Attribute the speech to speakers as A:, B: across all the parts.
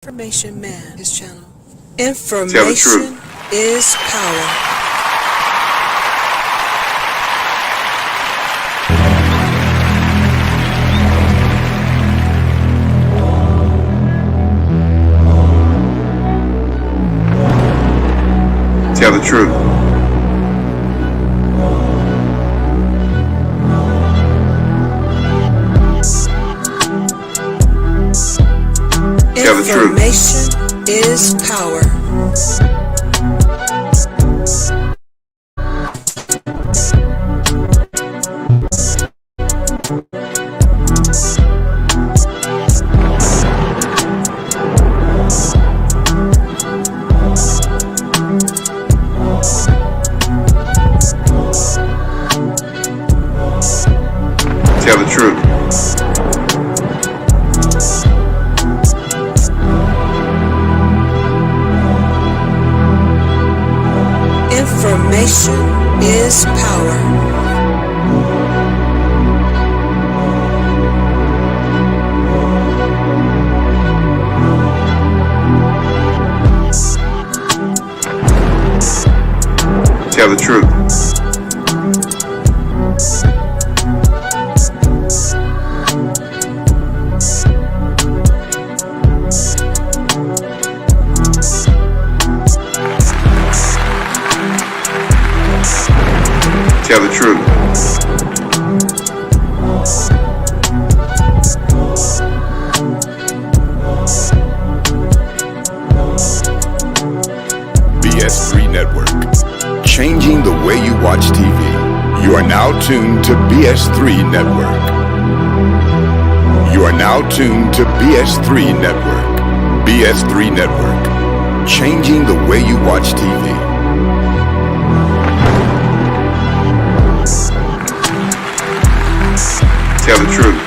A: Information Man, his channel. Information is power.
B: Tell the truth. Tell the truth.
A: Information is power.
B: Tell the truth.
A: Information is power.
B: Tell the truth. Tell the truth.
C: BS3 Network. Changing the way you watch TV. You are now tuned to BS3 Network. You are now tuned to BS3 Network. BS3 Network. Changing the way you watch TV.
B: Tell the truth.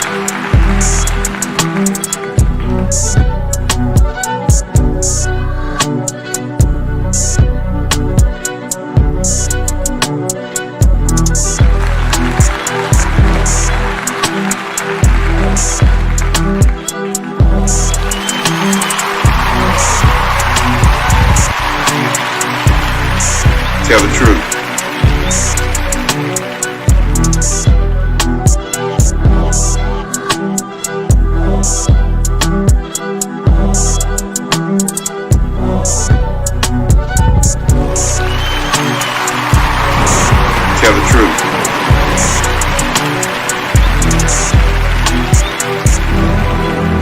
B: Tell the truth. Tell the truth.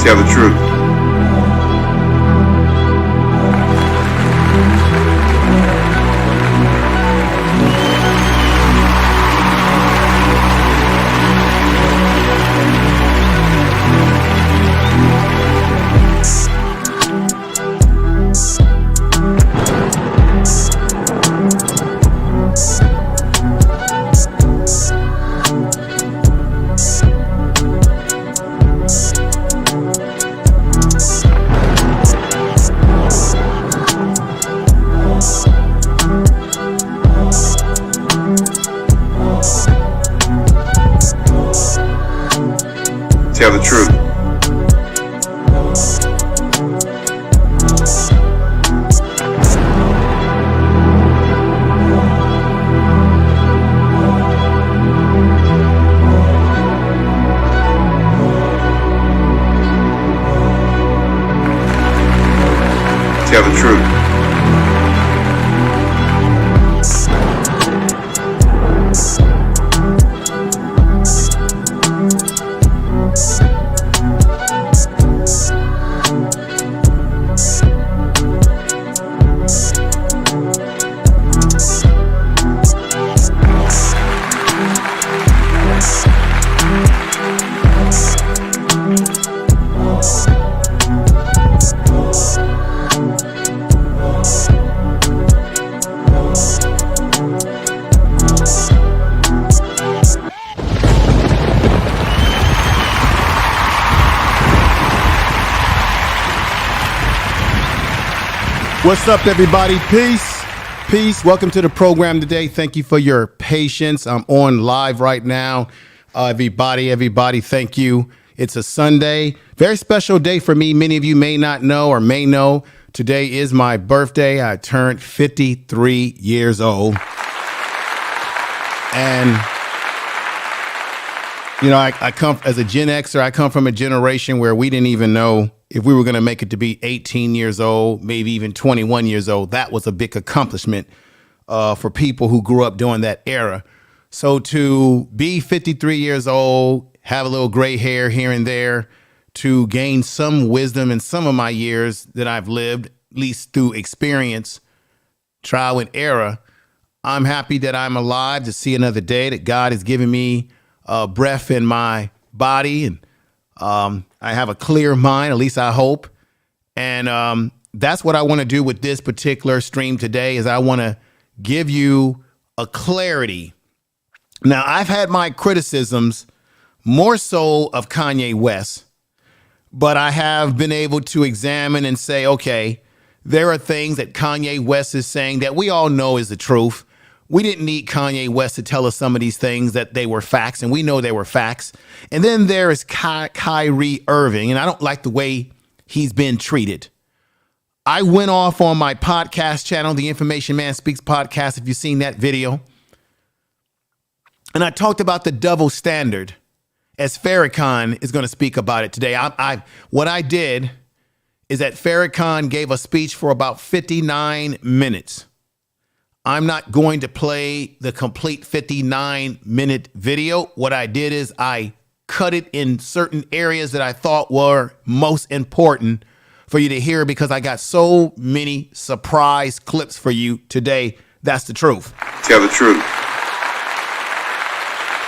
B: Tell the truth. Tell the truth. Tell the truth.
D: What's up, everybody? Peace. Peace. Welcome to the program today. Thank you for your patience. I'm on live right now. Everybody, thank you. It's a Sunday, very special day for me. Many of you may not know or may know today is my birthday. I turned 53 years old. And, you know, I come as a Gen Xer, I come from a generation where we didn't even know if we were going to make it to be 18 years old, maybe even 21 years old. That was a big accomplishment for people who grew up during that era. So to be 53 years old, have a little gray hair here and there, to gain some wisdom in some of my years that I've lived, at least through experience, trial and error, I'm happy that I'm alive to see another day, that God has given me breath in my body, and I have a clear mind, at least I hope. And that's what I want to do with this particular stream today, is I want to give you a clarity. Now, I've had my criticisms more so of Kanye West, but I have been able to examine and say, okay, there are things that Kanye West is saying that we all know is the truth. We didn't need Kanye West to tell us some of these things that they were facts, and we know they were facts. And then there is Kyrie Irving, and I don't like the way he's been treated. I went off on my podcast channel, the Information Man Speaks podcast, if you've seen that video. And I talked about the double standard, as Farrakhan is going to speak about it today. What I did is that Farrakhan gave a speech for about 59 minutes. I'm not going to play the complete 59-minute video. What I did is I cut it in certain areas that I thought were most important for you to hear, because I got so many surprise clips for you today. That's the truth.
B: Tell the truth.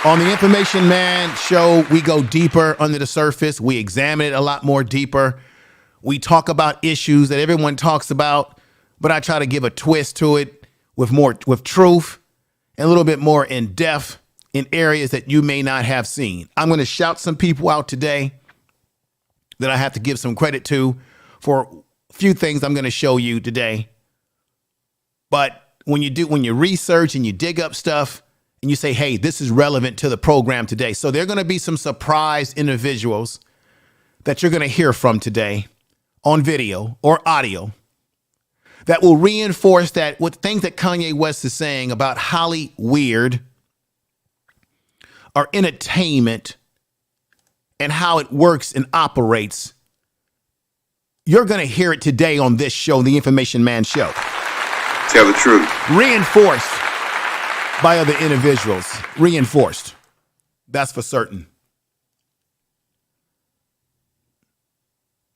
D: On the Information Man show, we go deeper under the surface. We examine it a lot more deeper. We talk about issues that everyone talks about, but I try to give a twist to it with truth and a little bit more in depth in areas that you may not have seen. I'm going to shout some people out today that I have to give some credit to for a few things I'm going to show you today. But when you research and you dig up stuff, and you say, hey, this is relevant to the program today. So there are going to be some surprise individuals that you're going to hear from today on video or audio that will reinforce that with things that Kanye West is saying about Holly weird or entertainment and how it works and operates. You're going to hear it today on this show, the Information Man Show.
B: Tell the truth.
D: Reinforced by other individuals. Reinforced. That's for certain.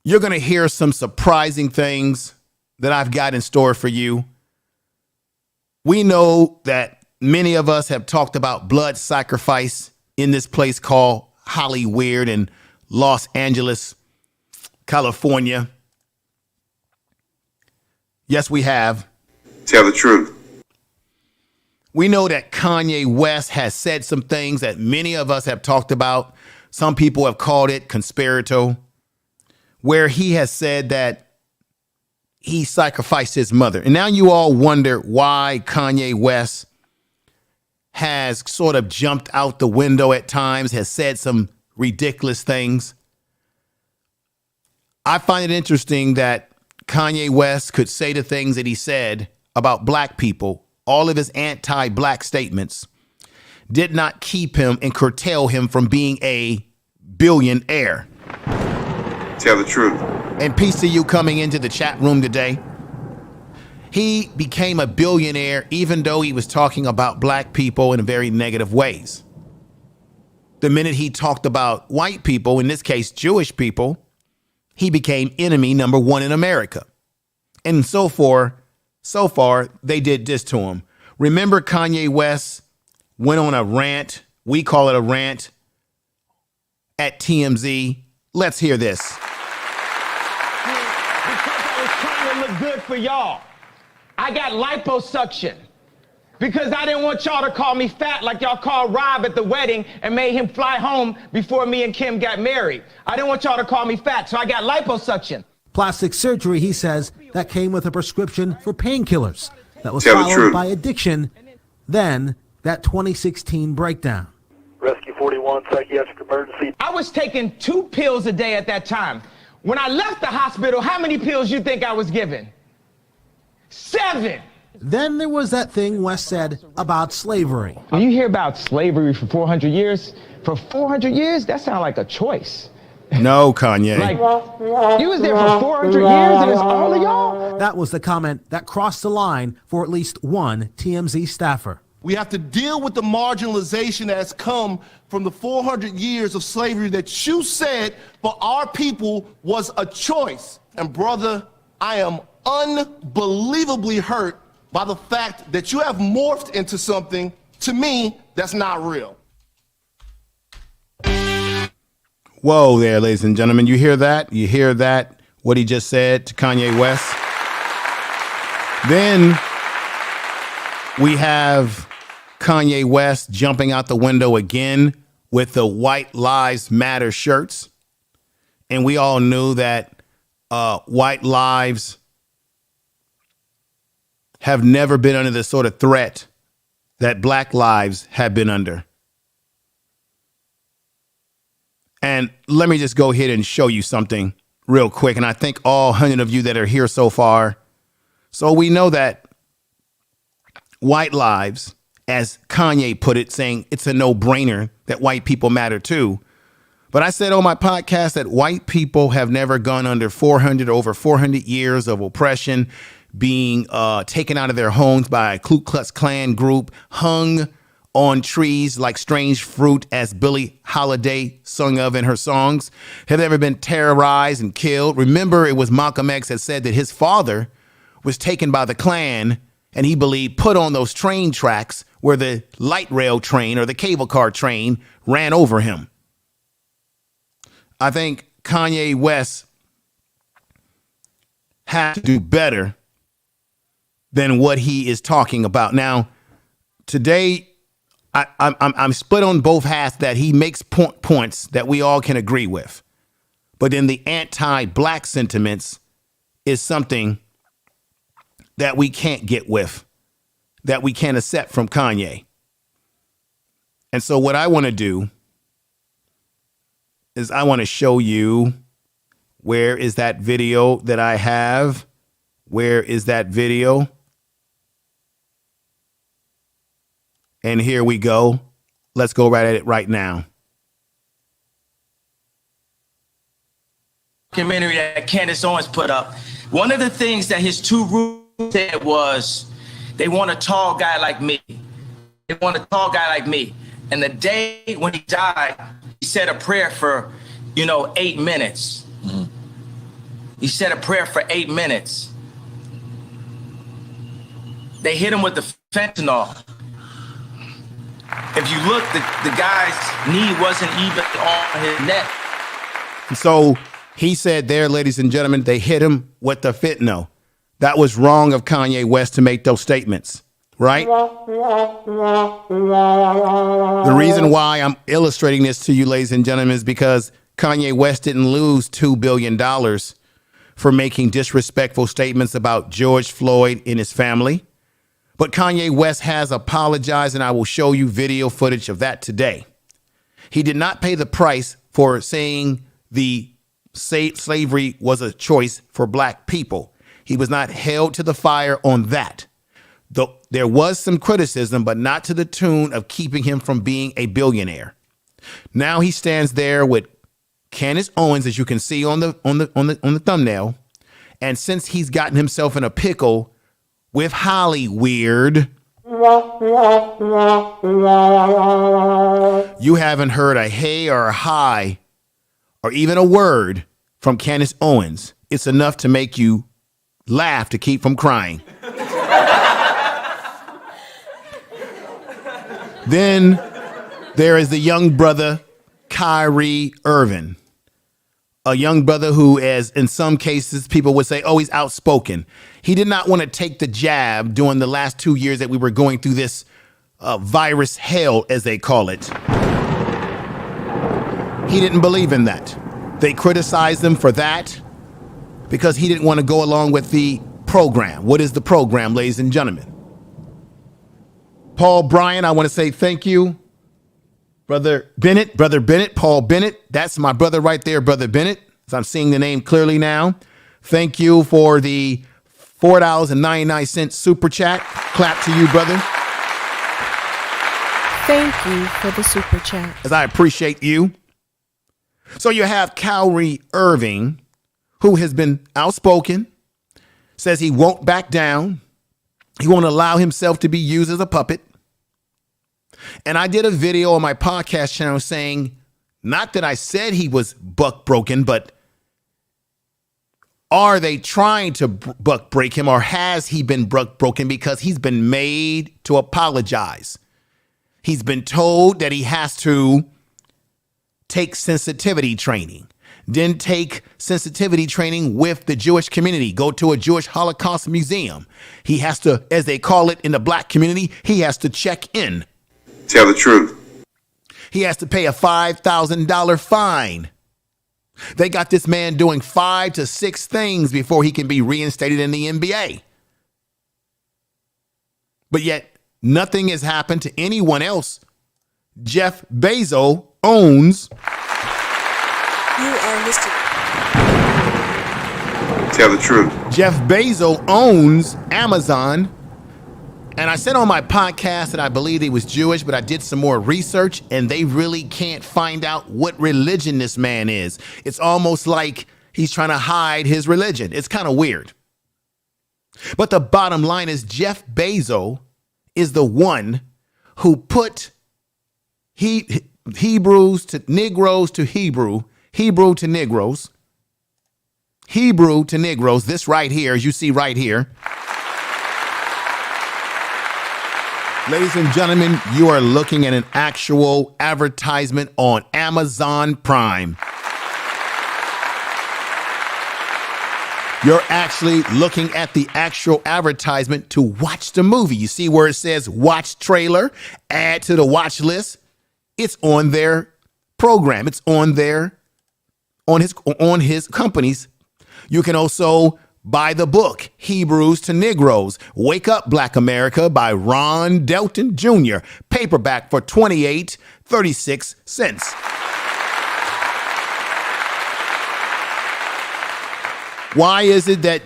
D: You're going to hear some surprising things that I've got in store for you. We know that many of us have talked about blood sacrifice in this place called Hollywood in Los Angeles, California. Yes, we have.
B: Tell the truth.
D: We know that Kanye West has said some things that many of us have talked about. Some people have called it conspiratorial, where he has said that he sacrificed his mother. And now you all wonder why Kanye West has sort of jumped out the window at times, has said some ridiculous things. I find it interesting that Kanye West could say the things that he said about black people. All of his anti-black statements did not keep him and curtail him from being a billionaire.
B: Tell the truth.
D: And peace to you coming into the chat room today. He became a billionaire even though he was talking about black people in very negative ways. The minute he talked about white people, in this case Jewish people, he became enemy number one in America. And so far, they did this to him. Remember, Kanye West went on a rant. We call it a rant at TMZ. Let's hear this.
E: Because I was trying to look good for y'all. I got liposuction because I didn't want y'all to call me fat like y'all called Rob at the wedding and made him fly home before me and Kim got married. I didn't want y'all to call me fat, so I got liposuction.
F: Plastic surgery, he says, that came with a prescription for painkillers that was followed by addiction, then that 2016 breakdown.
G: Rescue 41. 911 psychiatric emergency.
E: I was taking 2 pills a day at that time. When I left the hospital, how many pills you think I was given? 7.
F: Then there was that thing West said about slavery.
E: When you hear about slavery for 400 years, that sounds like a choice.
D: No, Kanye.
E: Like, you was there for 400 years and it's all of y'all?
F: That was the comment that crossed the line for at least one TMZ staffer.
H: We have to deal with the marginalization that has come from the 400 years of slavery that you said for our people was a choice. And brother, I am unbelievably hurt by the fact that you have morphed into something, to me, that's not real.
D: Whoa there, ladies and gentlemen. You hear that? You hear that? What he just said to Kanye West? Then we have Kanye West jumping out the window again with the White Lives Matter shirts. And we all knew that white lives have never been under the sort of threat that black lives have been under. And let me just go ahead and show you something real quick. And I think all 100 of you that are here so far. So we know that white lives, as Kanye put it, saying it's a no-brainer that white people matter too. But I said on my podcast that white people have never gone under over 400 years of oppression, being taken out of their homes by a Ku Klux Klan group, hung on trees like strange fruit, as Billie Holiday sung of in her songs, have ever been terrorized and killed. Remember, it was Malcolm X that said that his father was taken by the Klan and he believed put on those train tracks where the light rail train or the cable car train ran over him. I think Kanye West has to do better than what he is talking about. Now, today, I'm split on both halves that he makes points that we all can agree with. But then the anti-black sentiments is something that we can't get with, that we can't accept from Kanye. And so what I want to do is I want to show you, where is that video that I have? Where is that video? And here we go. Let's go right at it right now.
I: Documentary that Candace Owens put up. One of the things that his 2 rules said was, they want a tall guy like me. They want a tall guy like me. And the day when he died, he said a prayer for, 8 minutes. Mm-hmm. He said a prayer for 8 minutes. They hit him with the fentanyl. If you look, the guy's knee wasn't even on his neck.
D: So he said there, ladies and gentlemen, they hit him with the fentanyl. That was wrong of Kanye West to make those statements, right? The reason why I'm illustrating this to you, ladies and gentlemen, is because Kanye West didn't lose $2 billion for making disrespectful statements about George Floyd and his family. But Kanye West has apologized, and I will show you video footage of that today. He did not pay the price for saying the slavery was a choice for black people. He was not held to the fire on that. Though there was some criticism, but not to the tune of keeping him from being a billionaire. Now he stands there with Candace Owens, as you can see on the thumbnail. And since he's gotten himself in a pickle with Hollyweird, you haven't heard a hey or a hi or even a word from Candace Owens. It's enough to make you laugh to keep from crying. Then there is the young brother, Kyrie Irving, a young brother who, as in some cases, people would say, oh, he's outspoken. He did not want to take the jab during the last 2 years that we were going through this virus hell, as they call it. He didn't believe in that. They criticized him for that because he didn't want to go along with the program. What is the program, ladies and gentlemen? Paul Bryan, I want to say thank you Brother Bennett, Paul Bennett. That's my brother right there, Brother Bennett. So I'm seeing the name clearly now. Thank you for the $4.99 super chat. Clap to you, brother.
G: Thank you for the super chat.
D: As I appreciate you. So you have Kyrie Irving, who has been outspoken, says he won't back down. He won't allow himself to be used as a puppet. And I did a video on my podcast channel saying, not that I said he was buck broken, but are they trying to buck break him, or has he been buck broken because he's been made to apologize? He's been told that he has to take sensitivity training, then take sensitivity training with the Jewish community, go to a Jewish Holocaust museum. He has to, as they call it in the black community, he has to check in.
B: Tell the truth.
D: He has to pay a $5,000 fine. They got this man doing 5 to 6 things before he can be reinstated in the NBA. But yet nothing has happened to anyone else. Jeff Bezos owns.
A: You are listed.
B: Tell the truth.
D: Jeff Bezos owns Amazon. And I said on my podcast that I believed he was Jewish, but I did some more research and they really can't find out what religion this man is. It's almost like he's trying to hide his religion. It's kind of weird. But the bottom line is Jeff Bezos is the one who put Hebrews to Negroes to Hebrew to Negroes, Hebrew to Negroes, this right here, as you see right here. Ladies and gentlemen, you are looking at an actual advertisement on Amazon Prime. You're actually looking at the actual advertisement to watch the movie. You see where it says watch trailer, add to the watch list. It's on their program. It's on his company's. You can also buy the book, Hebrews to Negroes, Wake Up Black America by Ron Delton Jr., paperback for $28.36. Why is it that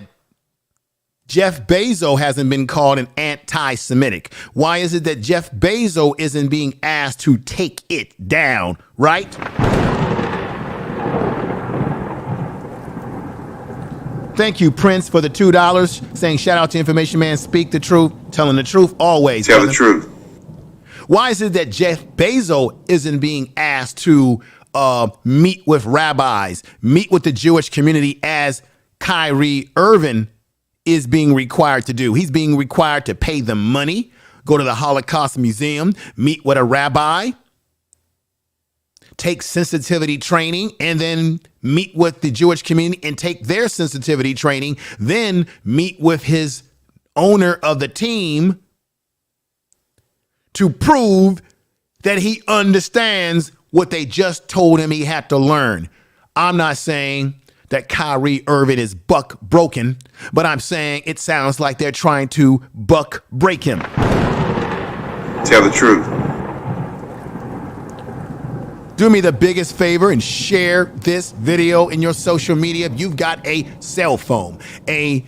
D: Jeff Bezos hasn't been called an anti-Semitic? Why is it that Jeff Bezos isn't being asked to take it down, right? Thank you, Prince, for the $2, saying shout out to Information Man, speak the truth, telling the truth always.
B: Tell the truth.
D: Why is it that Jeff Bezos isn't being asked to meet with rabbis, meet with the Jewish community as Kyrie Irving is being required to do? He's being required to pay them money, go to the Holocaust Museum, meet with a rabbi, take sensitivity training, and then meet with the Jewish community and take their sensitivity training, then meet with his owner of the team to prove that he understands what they just told him he had to learn. I'm not saying that Kyrie Irving is buck broken, but I'm saying it sounds like they're trying to buck break him.
B: Tell the truth.
D: Do me the biggest favor and share this video in your social media. If you've got a cell phone, a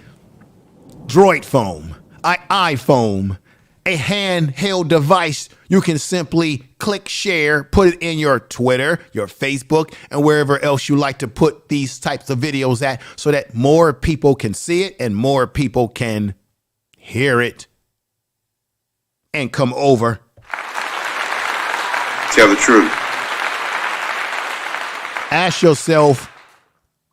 D: Droid phone, an iPhone, a handheld device, you can simply click share, put it in your Twitter, your Facebook, and wherever else you like to put these types of videos at, so that more people can see it and more people can hear it and come over.
B: Tell the truth.
D: Ask yourself,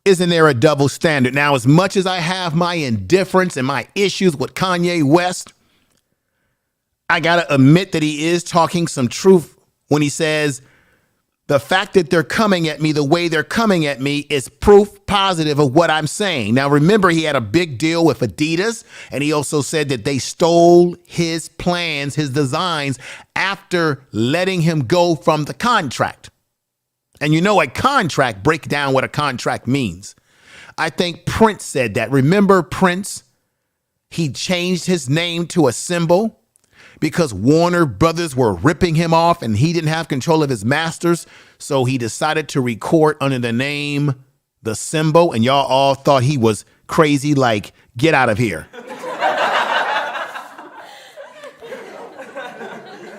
D: isn't there a double standard? Now, as much as I have my indifference and my issues with Kanye West, I got to admit that he is talking some truth when he says the fact that they're coming at me the way they're coming at me is proof positive of what I'm saying. Now, remember, he had a big deal with Adidas, and he also said that they stole his plans, his designs, after letting him go from the contract. And you know, a contract, break down what a contract means. I think Prince said that. Remember Prince? He changed his name to a symbol. because Warner Brothers were ripping him off and he didn't have control of his masters. So he decided to record under the name The Symbol, and y'all all thought he was crazy, like, get out of here.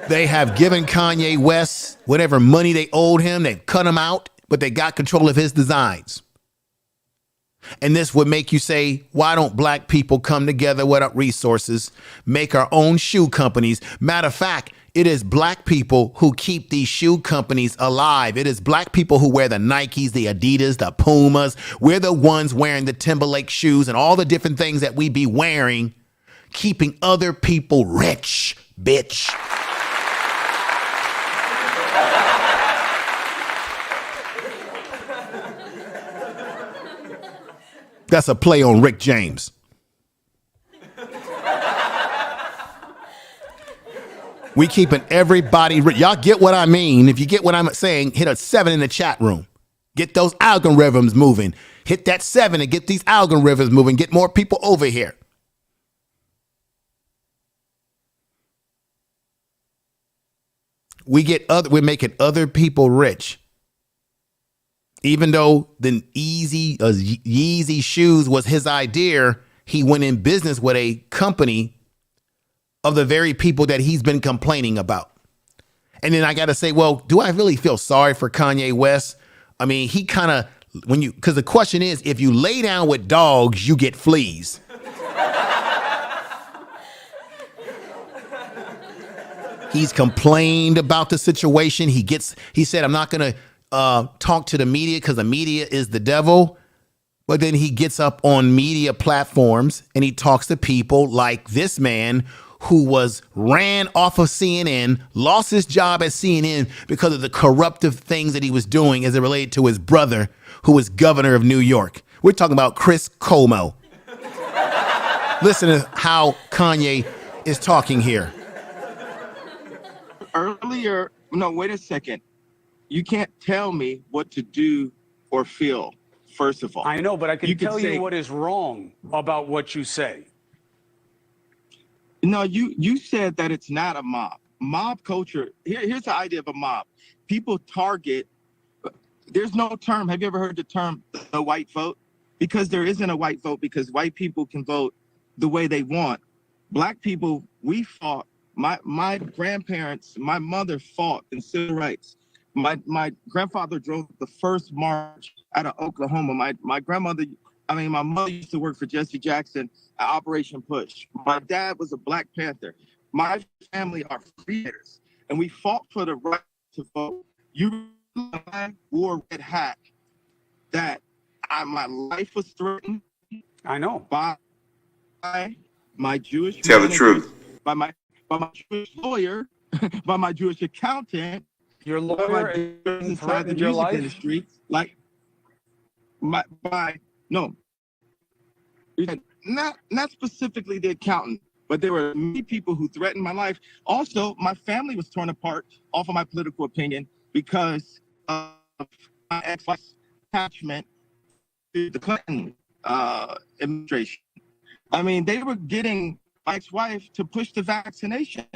D: They have given Kanye West whatever money they owed him. They've cut him out, but they got control of his designs. And this would make you say, why don't black people come together without resources, make our own shoe companies? Matter of fact, it is black people who keep these shoe companies alive. It is black people who wear the Nikes, the Adidas, the Pumas. We're the ones wearing the Timberlake shoes and all the different things that we be wearing, keeping other people rich, bitch. That's a play on Rick James. We keeping everybody rich. Y'all get what I mean? If you get what I'm saying, hit a 7 in the chat room. Get those algorithms moving. Hit that 7 and get these algorithms moving. Get more people over here. We're making other people rich. Even though the Yeezy shoes was his idea, he went in business with a company of the very people that he's been complaining about. And then I got to say, well, do I really feel sorry for Kanye West? I mean, he kind of, because the question is, if you lay down with dogs, you get fleas. He's complained about the situation. He said, I'm not going to talk to the media because the media is the devil. But then he gets up on media platforms and he talks to people like this man who ran off of CNN, lost his job at CNN because of the corruptive things that he was doing as it related to his brother, who was governor of New York. We're talking about Chris Cuomo. Listen to how Kanye is talking here.
E: Earlier, no, wait a second. You can't tell me what to do or feel, first of all.
J: I know, but I can tell
E: say,
J: you what is wrong about what you say.
E: No, you said that it's not a mob. Mob culture, here's the idea of a mob. People target, there's no term. Have you ever heard the term the white vote? Because there isn't a white vote, because white people can vote the way they want. Black people, we fought. My grandparents, my mother fought in civil rights. My grandfather drove the first march out of Oklahoma. My mother used to work for Jesse Jackson at Operation Push. My dad was a Black Panther. My family are freedoms, and we fought for the right to vote. You wore a red hat. That my life was threatened.
J: I know.
E: By my Jewish
B: Tell the
E: manager,
B: truth.
E: by my Jewish lawyer, by my Jewish accountant.
J: Your lawyer
E: inside the music industry, like not specifically the accountant, but there were many people who threatened my life. Also, my family was torn apart off of my political opinion because of my ex-wife's attachment to the Clinton administration. I mean, they were getting my ex-wife to push the vaccination.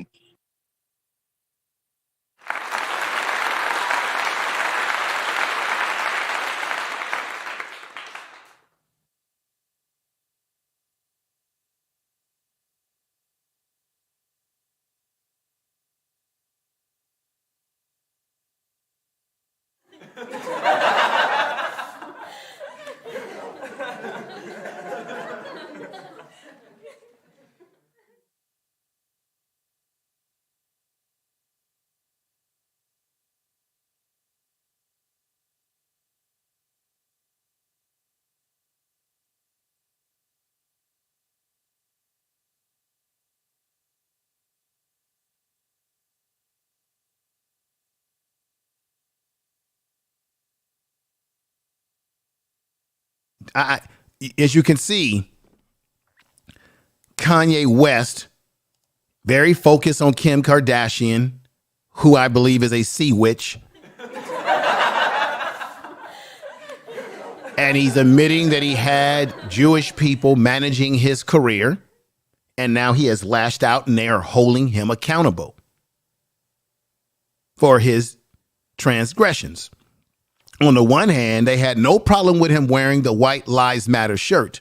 D: As you can see, Kanye West, very focused on Kim Kardashian, who I believe is a sea witch. And he's admitting that he had Jewish people managing his career. And now he has lashed out and they are holding him accountable for his transgressions. On the one hand, they had no problem with him wearing the White Lives Matter shirt.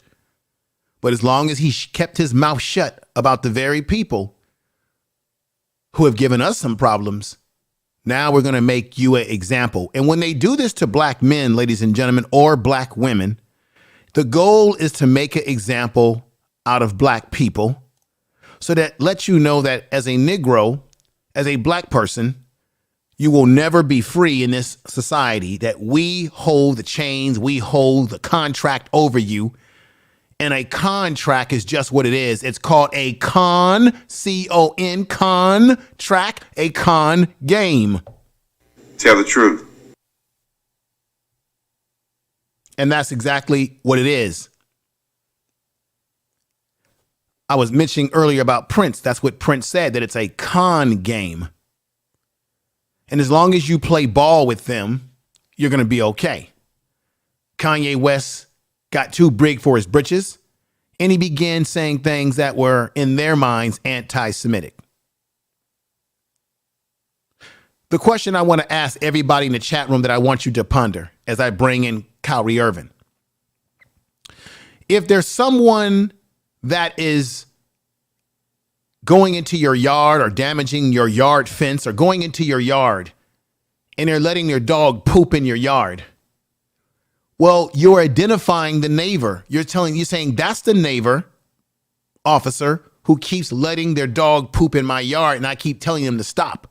D: But as long as he kept his mouth shut about the very people who have given us some problems, now we're going to make you an example. And when they do this to black men, ladies and gentlemen, or black women, the goal is to make an example out of black people so that lets you know that as a Negro, as a black person, you will never be free in this society, that we hold the chains, we hold the contract over you. And a contract is just what it is. It's called a C-O-N, contract, a con game.
B: Tell the truth.
D: And that's exactly what it is. I was mentioning earlier about Prince. That's what Prince said, that it's a con game. And as long as you play ball with them, you're going to be okay. Kanye West got too big for his britches, and he began saying things that were, in their minds, anti-Semitic. The question I want to ask everybody in the chat room that I want you to ponder as I bring in Kyrie Irving. If there's someone that is going into your yard or damaging your yard fence or going into your yard and they're letting their dog poop in your yard, well, you're identifying the neighbor. You're saying that's the neighbor, officer, who keeps letting their dog poop in my yard, and I keep telling them to stop.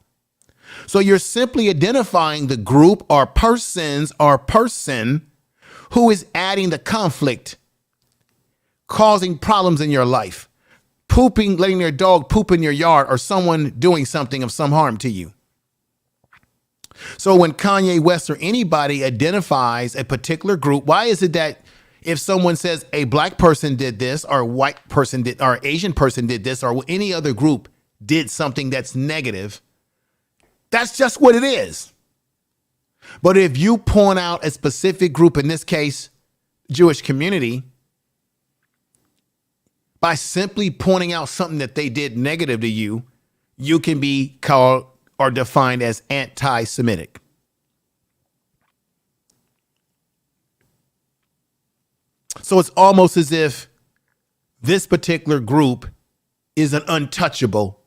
D: So you're simply identifying the group or persons or person who is adding the conflict, causing problems in your life, pooping, letting their dog poop in your yard, or someone doing something of some harm to you. So when Kanye West or anybody identifies a particular group, why is it that if someone says a black person did this or a white person did or Asian person did this or any other group did something that's negative, that's just what it is. But if you point out a specific group, in this case, Jewish community, by simply pointing out something that they did negative to you, you can be called or defined as anti-Semitic. So it's almost as if this particular group is an untouchable.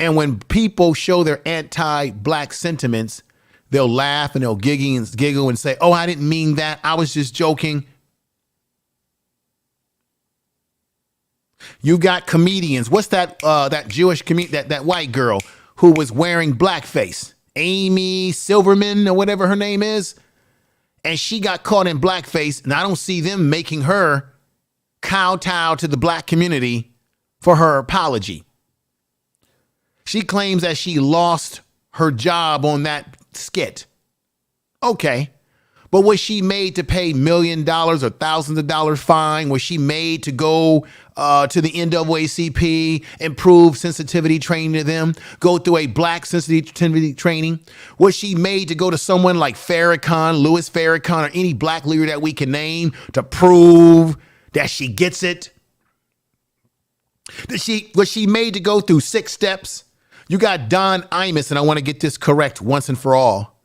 D: And when people show their anti-black sentiments, they'll laugh and they'll giggle and say, oh, I didn't mean that. I was just joking. You got comedians. What's that that Jewish comedian, that white girl who was wearing blackface? Amy Silverman or whatever her name is. And she got caught in blackface. And I don't see them making her kowtow to the black community for her apology. She claims that she lost her job on that skit. Okay. But was she made to pay $1 million or thousands of dollars fine? Was she made to go to the NAACP, improve sensitivity training to them, go through a black sensitivity training? Was she made to go to someone like Farrakhan, Louis Farrakhan, or any black leader that we can name to prove that she gets it? Was she made to go through 6 steps? You got Don Imus, and I want to get this correct once and for all,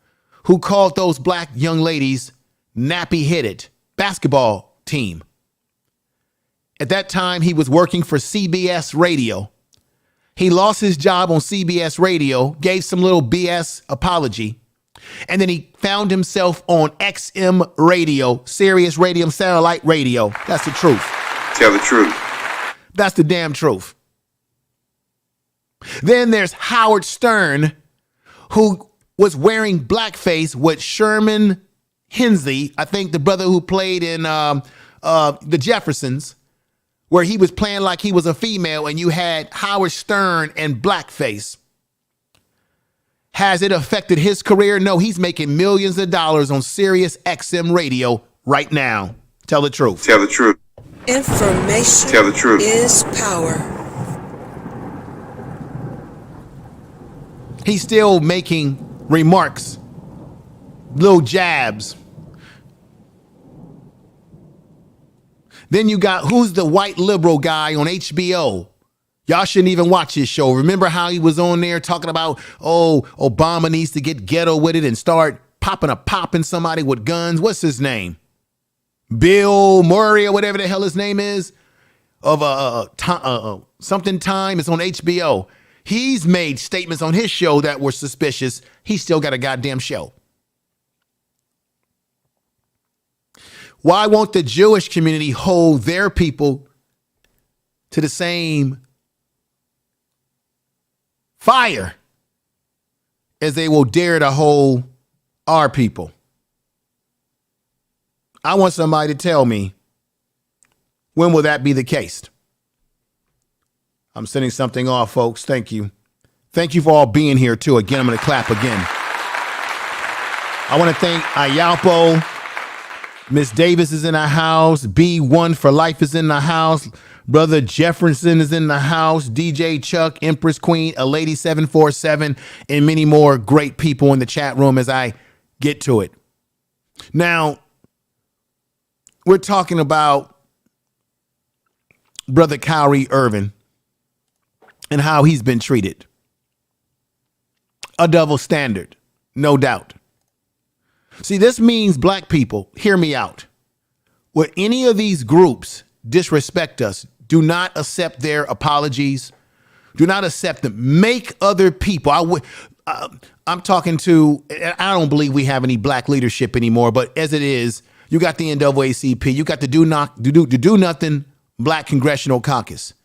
D: who called those black young ladies nappy-headed basketball team. At that time, he was working for CBS Radio. He lost his job on CBS Radio, gave some little BS apology, and then he found himself on XM Radio, Sirius Radio, satellite radio. That's the truth.
B: Tell the truth.
D: That's the damn truth. Then there's Howard Stern, who was wearing blackface with Sherman Hemsley, I think the brother who played in The Jeffersons, where he was playing like he was a female and you had Howard Stern and blackface. Has it affected his career? No, he's making millions of dollars on Sirius XM Radio right now. Tell the truth.
B: Tell the truth.
A: Information
B: Tell the truth.
A: is power.
D: He's still making remarks, little jabs. Then you got, who's the white liberal guy on HBO? Y'all shouldn't even watch his show. Remember how he was on there talking about, oh, Obama needs to get ghetto with it and start popping somebody with guns. What's his name? Bill Murray or whatever the hell his name is of something time. It's on HBO. He's made statements on his show that were suspicious. He still got a goddamn show. Why won't the Jewish community hold their people to the same fire as they will dare to hold our people? I want somebody to tell me, when will that be the case? I'm sending something off, folks. Thank you. Thank you for all being here, too. Again, I'm going to clap again. I want to thank Ayapo. Miss Davis is in the house. B1 for Life is in the house. Brother Jefferson is in the house. DJ Chuck, Empress Queen, a Lady 747, and many more great people in the chat room as I get to it. Now, we're talking about Brother Kyrie Irving and how he's been treated. A double standard, no doubt. See, this means black people, hear me out. When any of these groups disrespect us, do not accept their apologies. Do not accept them. Make other people. I'm talking to, I don't believe we have any black leadership anymore, but as it is, you got the NAACP, you got the Do Nothing Black Congressional Caucus.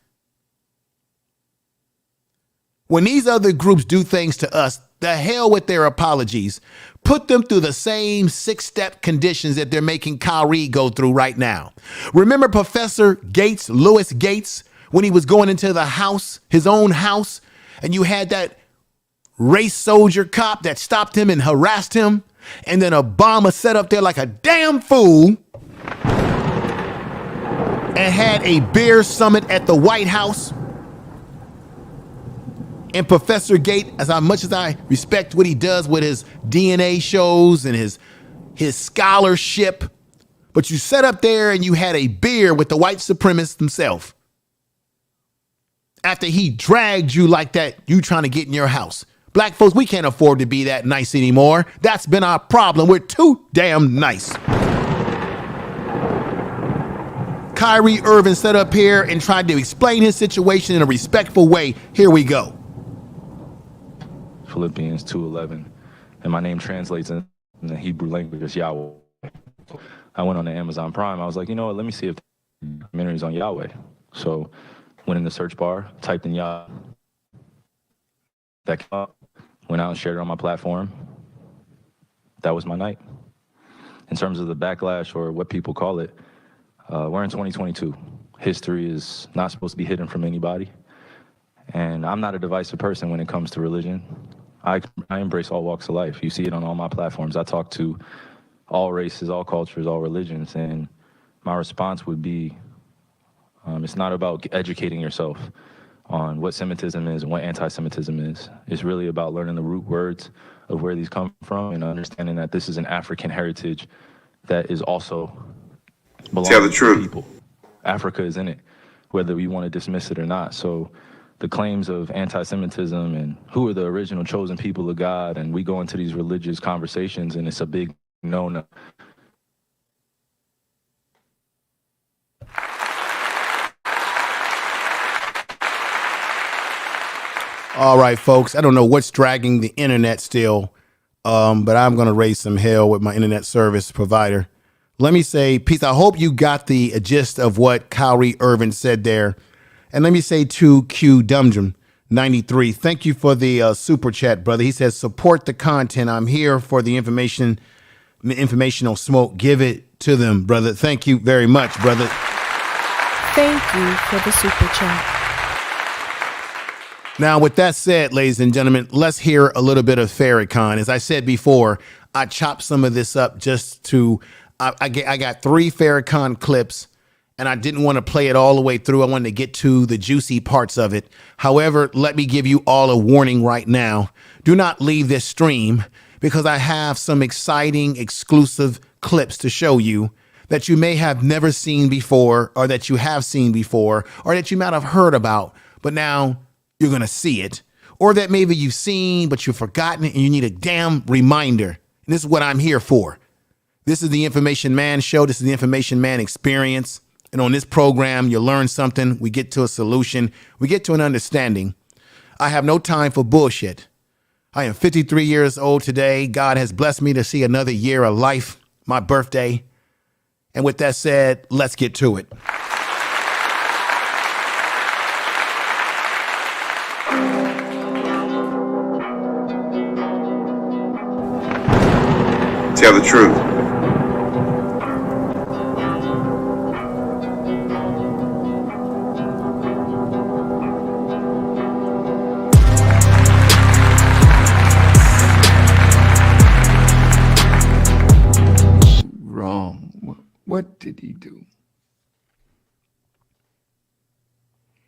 D: When these other groups do things to us, the hell with their apologies. Put them through the same 6-step conditions that they're making Kyrie go through right now. Remember Professor Gates, Louis Gates, when he was going into the house, his own house, and you had that race soldier cop that stopped him and harassed him, and then Obama sat up there like a damn fool and had a beer summit at the White House. And Professor Gate, as much as I respect what he does with his DNA shows and his scholarship, but you sat up there and you had a beer with the white supremacist himself. After he dragged you like that, you trying to get in your house. Black folks, we can't afford to be that nice anymore. That's been our problem. We're too damn nice. Kyrie Irving sat up here and tried to explain his situation in a respectful way. Here we go.
K: Philippians 2:11, and my name translates in the Hebrew language as Yahweh. I went on to Amazon Prime. I was like, you know what, let me see if the documentary's on Yahweh. So went in the search bar, typed in Yahweh. That came up, went out and shared it on my platform. That was my night. In terms of the backlash or what people call it, we're in 2022. History is not supposed to be hidden from anybody. And I'm not a divisive person when it comes to religion. I embrace all walks of life. You see it on all my platforms. I talk to all races, all cultures, all religions. And my response would be, it's not about educating yourself on what Semitism is and what anti-Semitism is. It's really about learning the root words of where these come from and understanding that this is an African heritage that is also belonging to people. Africa is in it, whether we want to dismiss it or not. So the claims of anti-Semitism and who are the original chosen people of God, and we go into these religious conversations and it's a big no-no.
D: All right, folks, I don't know what's dragging the internet still, but I'm going to raise some hell with my internet service provider. Let me say, peace. I hope you got the gist of what Kyrie Irving said there. And let me say to Q Dumdrum 93, thank you for the super chat, brother. He says, support the content. I'm here for the informational smoke. Give it to them, brother. Thank you very much, brother.
G: Thank you for the super chat.
D: Now, with that said, ladies and gentlemen, let's hear a little bit of Farrakhan. As I said before, I chopped some of this up just to, I got 3 Farrakhan clips, and I didn't want to play it all the way through. I wanted to get to the juicy parts of it. However, let me give you all a warning right now. Do not leave this stream because I have some exciting exclusive clips to show you that you may have never seen before, or that you have seen before, or that you might have heard about, but now you're going to see it, or that maybe you've seen, but you've forgotten it and you need a damn reminder. And this is what I'm here for. This is the Information Man Show. This is the Information Man Experience. And on this program, you learn something. We get to a solution. We get to an understanding. I have no time for bullshit. I am 53 years old today. God has blessed me to see another year of life, my birthday. And with that said, let's get to it.
B: Tell the truth.
L: Wrong. What did he do?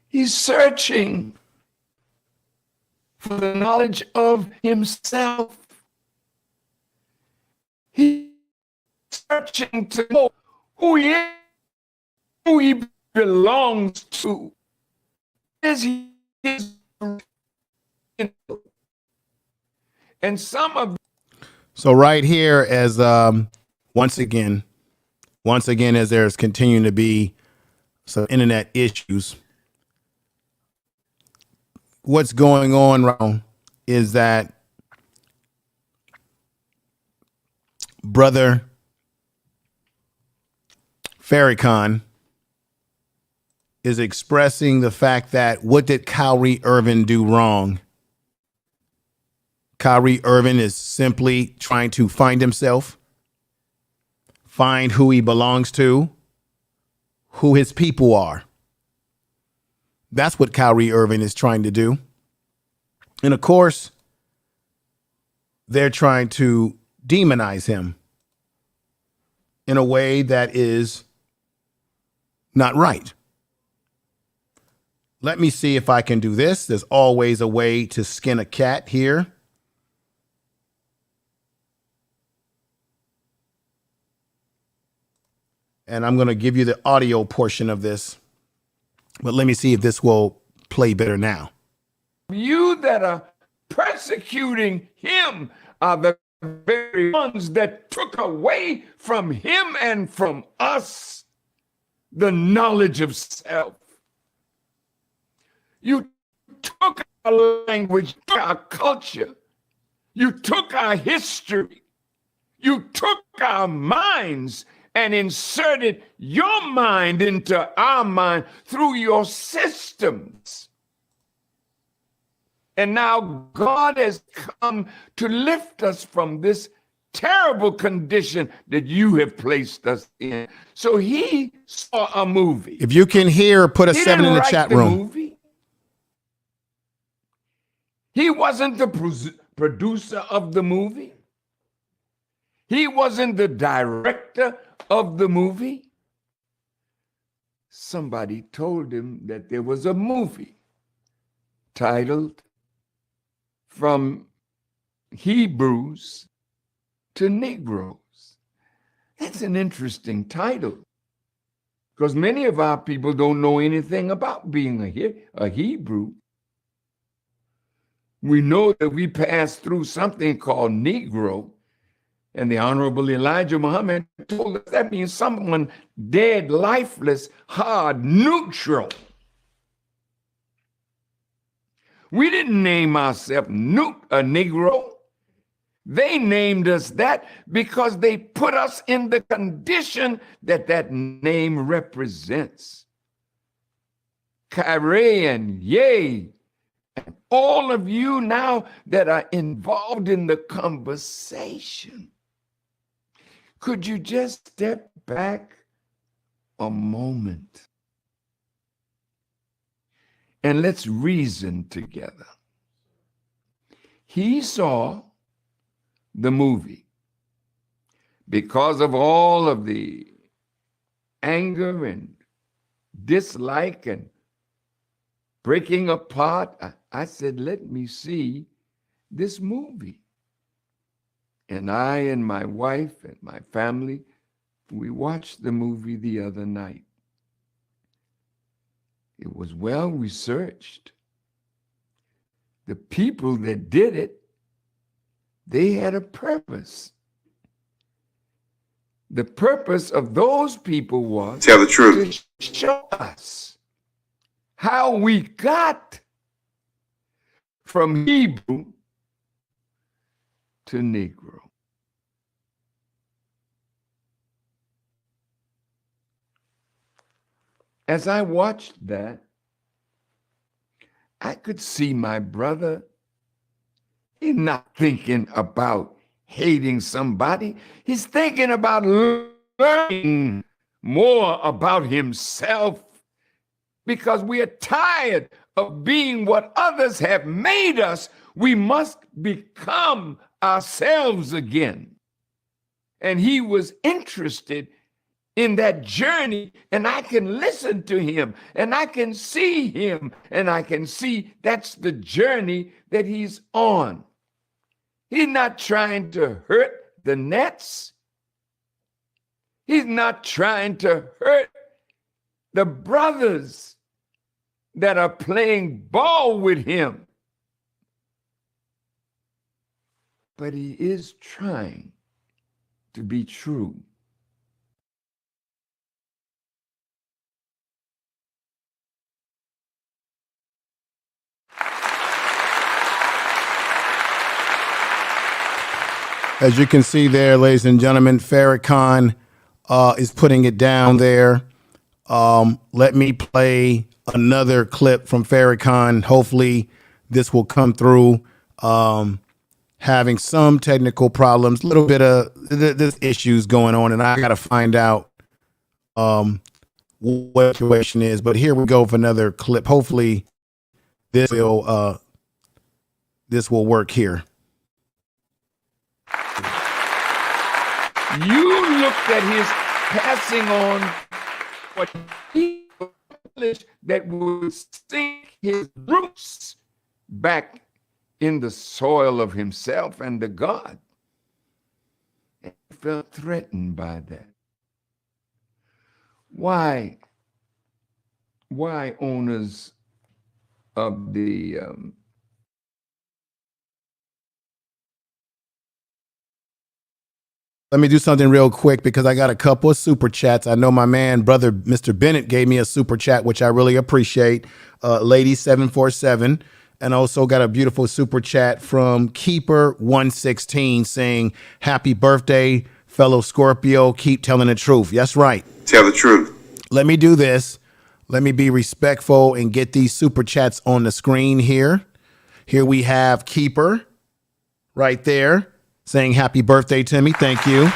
L: He's searching for the knowledge of himself. He's searching to know who he is, who he belongs to. Is he is, and some of
D: So right here, as once again, as there's continuing to be some internet issues, what's going on wrong is that brother Farrakhan is expressing the fact that what did Kyrie Irving do wrong? Kyrie Irving is simply trying to find himself, find who he belongs to, who his people are. That's what Kyrie Irving is trying to do. And of course, they're trying to demonize him in a way that is not right. Let me see if I can do this. There's always a way to skin a cat here. And I'm going to give you the audio portion of this. But let me see if this will play better now.
L: you that are persecuting him are the very ones that took away from him and from us the knowledge of self. You took our language, our culture. You took our history. You took our minds and inserted your mind into our mind through your systems. And now God has come to lift us from this terrible condition that you have placed us in. So he saw a movie.
D: If you can hear, put a 7 in the chat room.
L: Movie. He wasn't the producer of the movie. He wasn't the director of the movie. Somebody told him that there was a movie titled From Hebrews to Negroes. That's an interesting title, because many of our people don't know anything about being a Hebrew. We know that we passed through something called Negro, and the Honorable Elijah Muhammad told us that means someone dead, lifeless, hard, neutral. We didn't name ourselves a Negro. They named us that because they put us in the condition that that name represents. Kyrie and Ye, and all of you now that are involved in the conversation, could you just step back a moment and let's reason together? He saw the movie because of all of the anger and dislike and breaking apart. I said, let me see this movie. And I and my wife and my family We watched the movie the other night. It was well researched. The people that did it, they had a purpose. The purpose of those people was
B: Tell the truth.
L: to show us how we got from Hebrew to Negro. As I watched that, I could see my brother. He's not thinking about hating somebody. He's thinking about learning more about himself, because we are tired of being what others have made us. We must become ourselves again. And he was interested in that journey, and I can listen to him, and I can see him, and I can see that's the journey that he's on. He's not trying to hurt the Nets. He's not trying to hurt the brothers that are playing ball with him. But he is trying to be true.
D: As you can see there, ladies and gentlemen, Farrakhan is putting it down there. Let me play another clip from Farrakhan. Hopefully this will come through. Having some technical problems, a little bit of there's issues going on, and I got to find out what the situation is. But here we go for another clip. Hopefully this will work here.
L: You looked at his passing on what he accomplished that would sink his roots back in the soil of himself and the God. And he felt threatened by that. Why owners of the
D: Let me do something real quick because I got a couple of super chats. I know my man, brother, Mr. Bennett gave me a super chat, which I really appreciate. Lady 747. And also got a beautiful super chat from Keeper 116 saying, happy birthday, fellow Scorpio. Keep telling the truth. That's right.
B: Tell the truth.
D: Let me do this. Let me be respectful and get these super chats on the screen here. Here we have Keeper right there saying happy birthday to me. Thank you.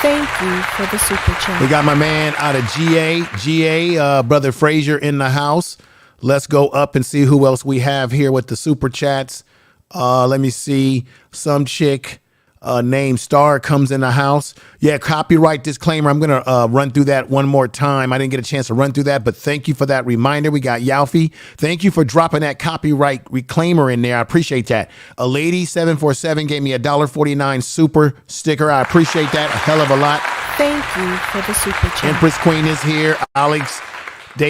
G: Thank you for the super chat.
D: We got my man out of GA, brother Frazier in the house. Let's go up and see who else we have here with the super chats. Let me see. Some chick named Star comes in the house. Yeah, copyright disclaimer. I'm going to run through that one more time. I didn't get a chance to run through that, but thank you for that reminder. We got Yalfi. Thank you for dropping that copyright reclaimer in there. I appreciate that. A lady 747 gave me a $1.49 super sticker. I appreciate that a hell of a lot.
G: Thank you for the super chat.
D: Empress Queen is here. Alex.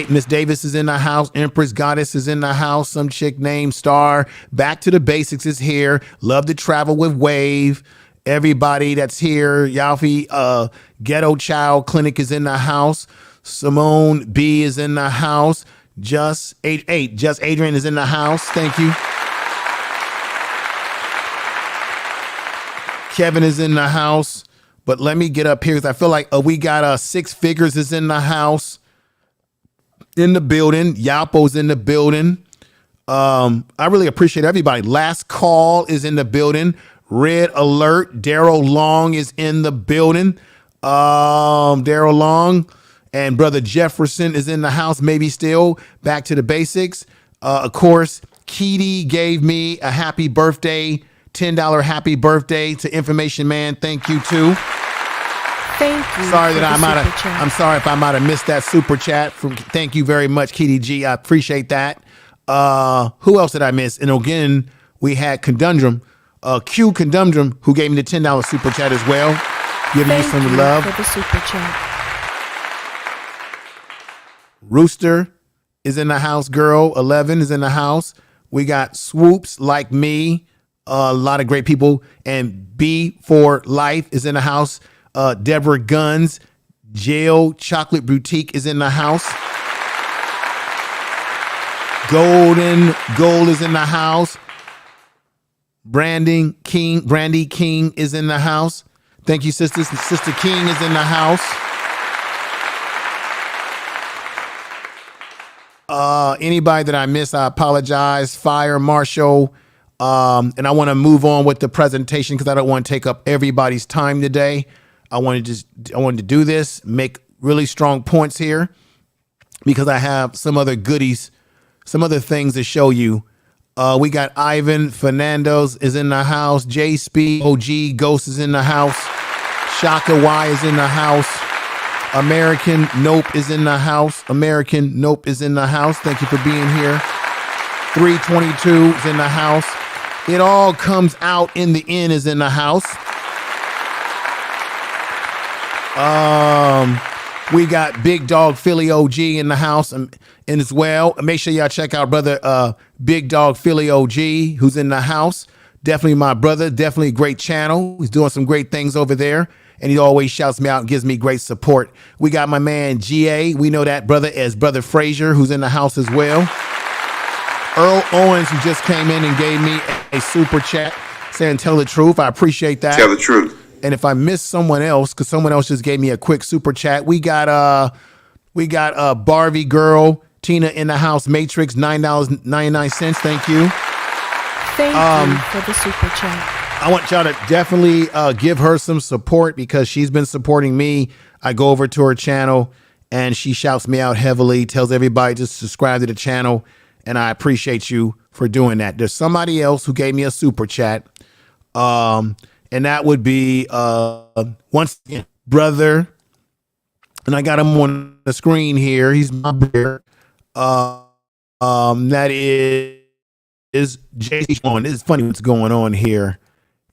D: Miss Davis is in the house. Empress Goddess is in the house. Some chick named Star. Back to the Basics is here. Love to travel with Wave. Everybody that's here. Yalfi, Ghetto Child Clinic is in the house. Simone B is in the house. Just Adrian is in the house. Thank you. Kevin is in the house. But let me get up here because I feel like we got Six Figures is in the house. In the building. Yapo's in the building. I really appreciate everybody. Last Call is in the building. Red Alert. Daryl Long is in the building. Daryl Long and brother Jefferson is in the house. Maybe still. Back to the Basics. Of course, Keedy gave me a happy birthday, $10 happy birthday to Information Man. Thank you too.
G: Thank you.
D: Sorry that I'm sorry if I might have missed that super chat. Thank you very much, Keedy G. I appreciate that. Who else did I miss? And again, we had Conundrum, Q Conundrum, who gave me the $10 super chat as well. Giving you
G: Thank
D: some
G: you
D: love.
G: for the super chat.
D: Rooster is in the house. Girl 11 is in the house. We got Swoops like me. A lot of great people. And B for Life is in the house. Deborah Guns. Jail Chocolate Boutique is in the house. Golden Gold is in the house. Brandy King is in the house. Thank you, sisters. Sister King is in the house. Anybody that I miss, I apologize. Fire Marshall. And I want to move on with the presentation because I don't want to take up everybody's time today. I wanted to do this, make really strong points here because I have some other goodies, some other things to show you. We got Ivan Fernandez is in the house. J Speed OG Ghost is in the house. Shaka Y is in the house. American Nope is in the house. American Nope is in the house. Thank you for being here. 322 is in the house. It all comes out in the end is in the house. We got Big Dog Philly OG in the house and as well. Make sure y'all check out brother Big Dog Philly OG who's in the house. Definitely my brother. Definitely a great channel. He's doing some great things over there. And he always shouts me out and gives me great support. We got my man GA. We know that brother as Brother Frazier, who's in the house as well. Earl Owens, who just came in and gave me a super chat saying tell the truth. I appreciate that.
B: Tell the truth.
D: And if I missed someone else, because someone else just gave me a quick super chat, we got Barbie Girl, Tina in the house, Matrix, $9.99. Thank you.
G: Thank you for the super chat.
D: I want y'all to definitely give her some support because she's been supporting me. I go over to her channel and she shouts me out heavily, tells everybody to subscribe to the channel. And I appreciate you for doing that. There's somebody else who gave me a super chat. And that would be, once again, brother. And I got him on the screen here. He's my brother. That is JC. This is funny what's going on here.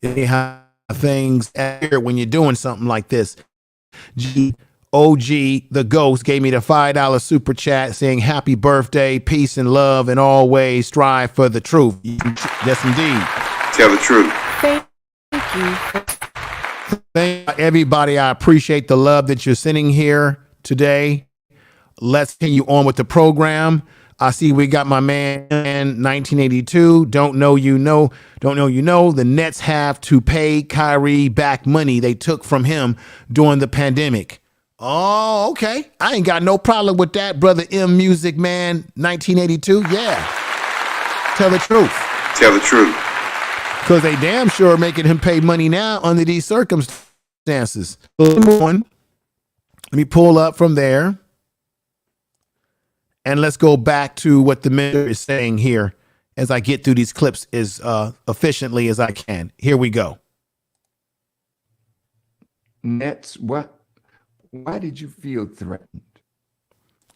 D: They have things here when you're doing something like this. OG, the ghost, gave me the $5 super chat saying happy birthday, peace and love, and always strive for the truth. Yes, indeed.
B: Tell the truth.
G: Thank you.
D: Thank everybody. I appreciate the love that you're sending here today. Let's continue on with the program. I see we got my man 1982. Don't know you know. The Nets have to pay Kyrie back money they took from him during the pandemic. Oh, okay. I ain't got no problem with that, brother M Music Man 1982. Yeah. Tell the truth.
B: Tell the truth.
D: Because they damn sure are making him pay money now under these circumstances. Let me pull up from there. And let's go back to what the minister is saying here as I get through these clips as efficiently as I can. Here we go.
L: Nets, what? Why did you feel threatened?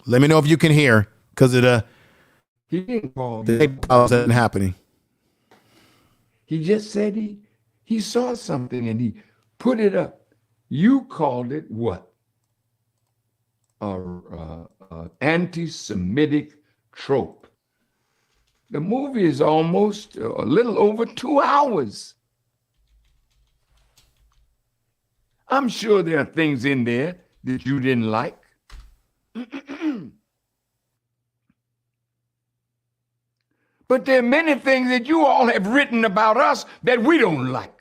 D: Let me know if you can hear, because of
L: He didn't call
D: the
L: me.
D: isn't happening.
L: He just said he saw something and he put it up. You called it what? Anti-Semitic trope. The movie is almost a little over 2 hours. I'm sure there are things in there that you didn't like. But there are many things that you all have written about us that we don't like.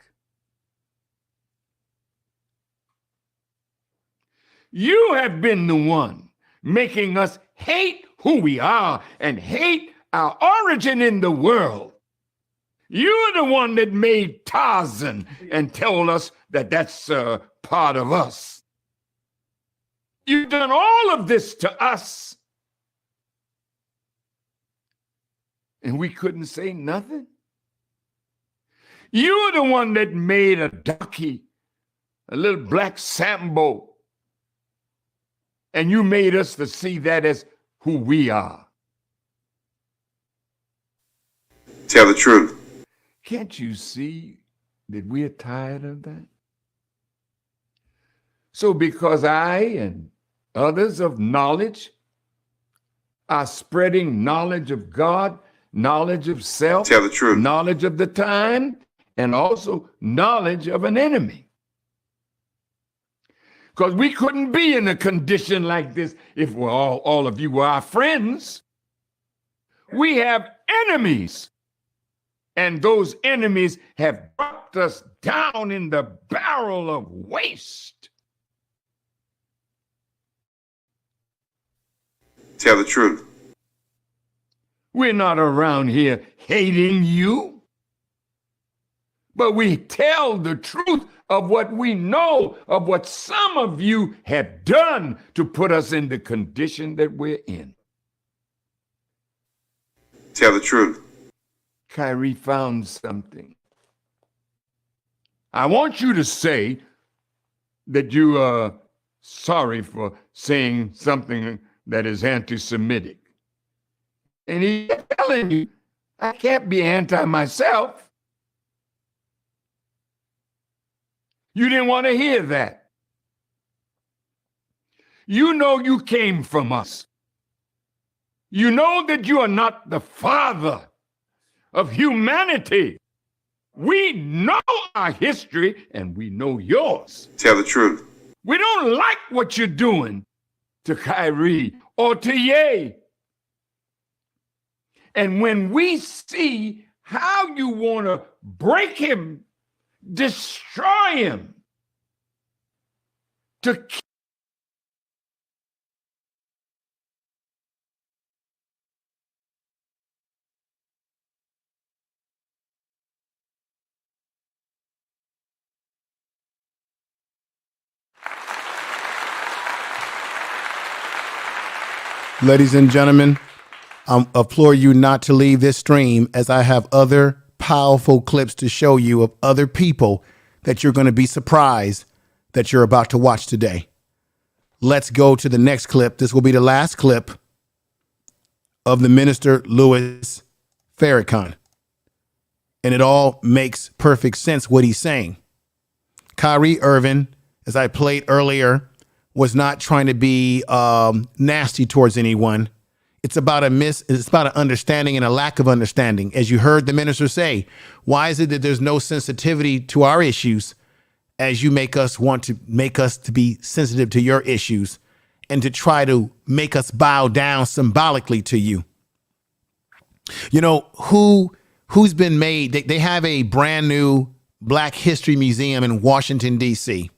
L: You have been the one making us hate who we are and hate our origin in the world. You're the one that made Tarzan and told us that that's part of us. You've done all of this to us. And we couldn't say nothing. You're the one that made a donkey, a little black Sambo. And you made us to see that as who we are.
B: Tell the truth.
L: Can't you see that we're tired of that? So because I and others of knowledge are spreading knowledge of God, knowledge of self,
B: Tell the truth.
L: knowledge of the time, and also knowledge of an enemy. Because we couldn't be in a condition like this if all of you were our friends. We have enemies. And those enemies have dropped us down in the barrel of waste.
B: Tell the truth.
L: We're not around here hating you, but we tell the truth of what we know, of what some of you have done to put us in the condition that we're in.
B: Tell the truth.
L: Kyrie found something. I want you to say that you are sorry for saying something that is anti-Semitic. And he's telling you, I can't be anti myself. You didn't want to hear that. You know you came from us. You know that you are not the father of humanity. We know our history and we know yours.
B: Tell the truth.
L: We don't like what you're doing to Kyrie or to Ye. And when we see how you want to break him, destroy him, to kill.
D: Ladies and gentlemen, I implore you not to leave this stream, as I have other powerful clips to show you of other people that you're going to be surprised that you're about to watch today. Let's go to the next clip. This will be the last clip of the minister Louis Farrakhan. And it all makes perfect sense what he's saying. Kyrie Irving, as I played earlier, was not trying to be nasty towards anyone. It's about an understanding and a lack of understanding. As you heard the minister say, why is it that there's no sensitivity to our issues as you make us to be sensitive to your issues and to try to make us bow down symbolically to you? You know, who's been made? They have a brand new Black History Museum in Washington, D.C.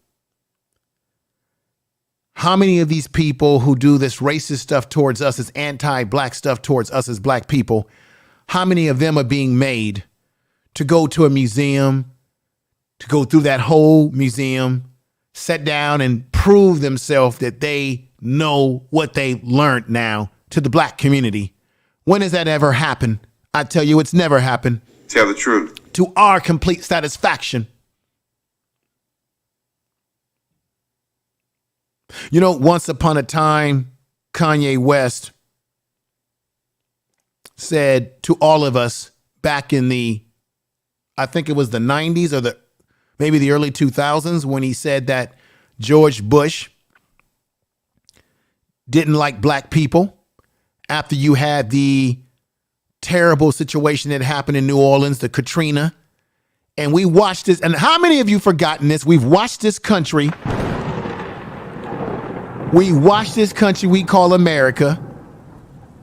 D: How many of these people who do this racist stuff towards us, this anti-Black stuff towards us as Black people, how many of them are being made to go to a museum, to go through that whole museum, sit down and prove themselves that they know what they learned now to the Black community? When has that ever happened? I tell you, it's never happened.
B: Tell the truth.
D: To our complete satisfaction. You know, once upon a time, Kanye West said to all of us back in I think it was the 90s or maybe the early 2000s, when he said that George Bush didn't like Black people after you had the terrible situation that happened in New Orleans, the Katrina. And we watched this. And how many of you forgotten this? We've watched this country. We watched this country we call America,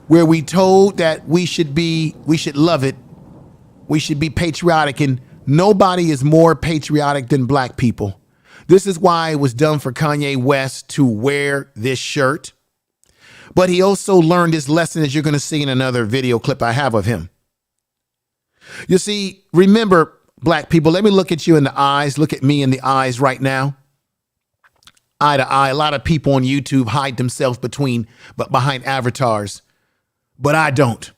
D: where we told that we should love it. We should be patriotic, and nobody is more patriotic than Black people. This is why it was done for Kanye West to wear this shirt. But he also learned this lesson, as you're going to see in another video clip I have of him. You see, remember, Black people, let me look at you in the eyes. Look at me in the eyes right now. Eye to eye. A lot of people on YouTube hide themselves behind avatars, but I don't.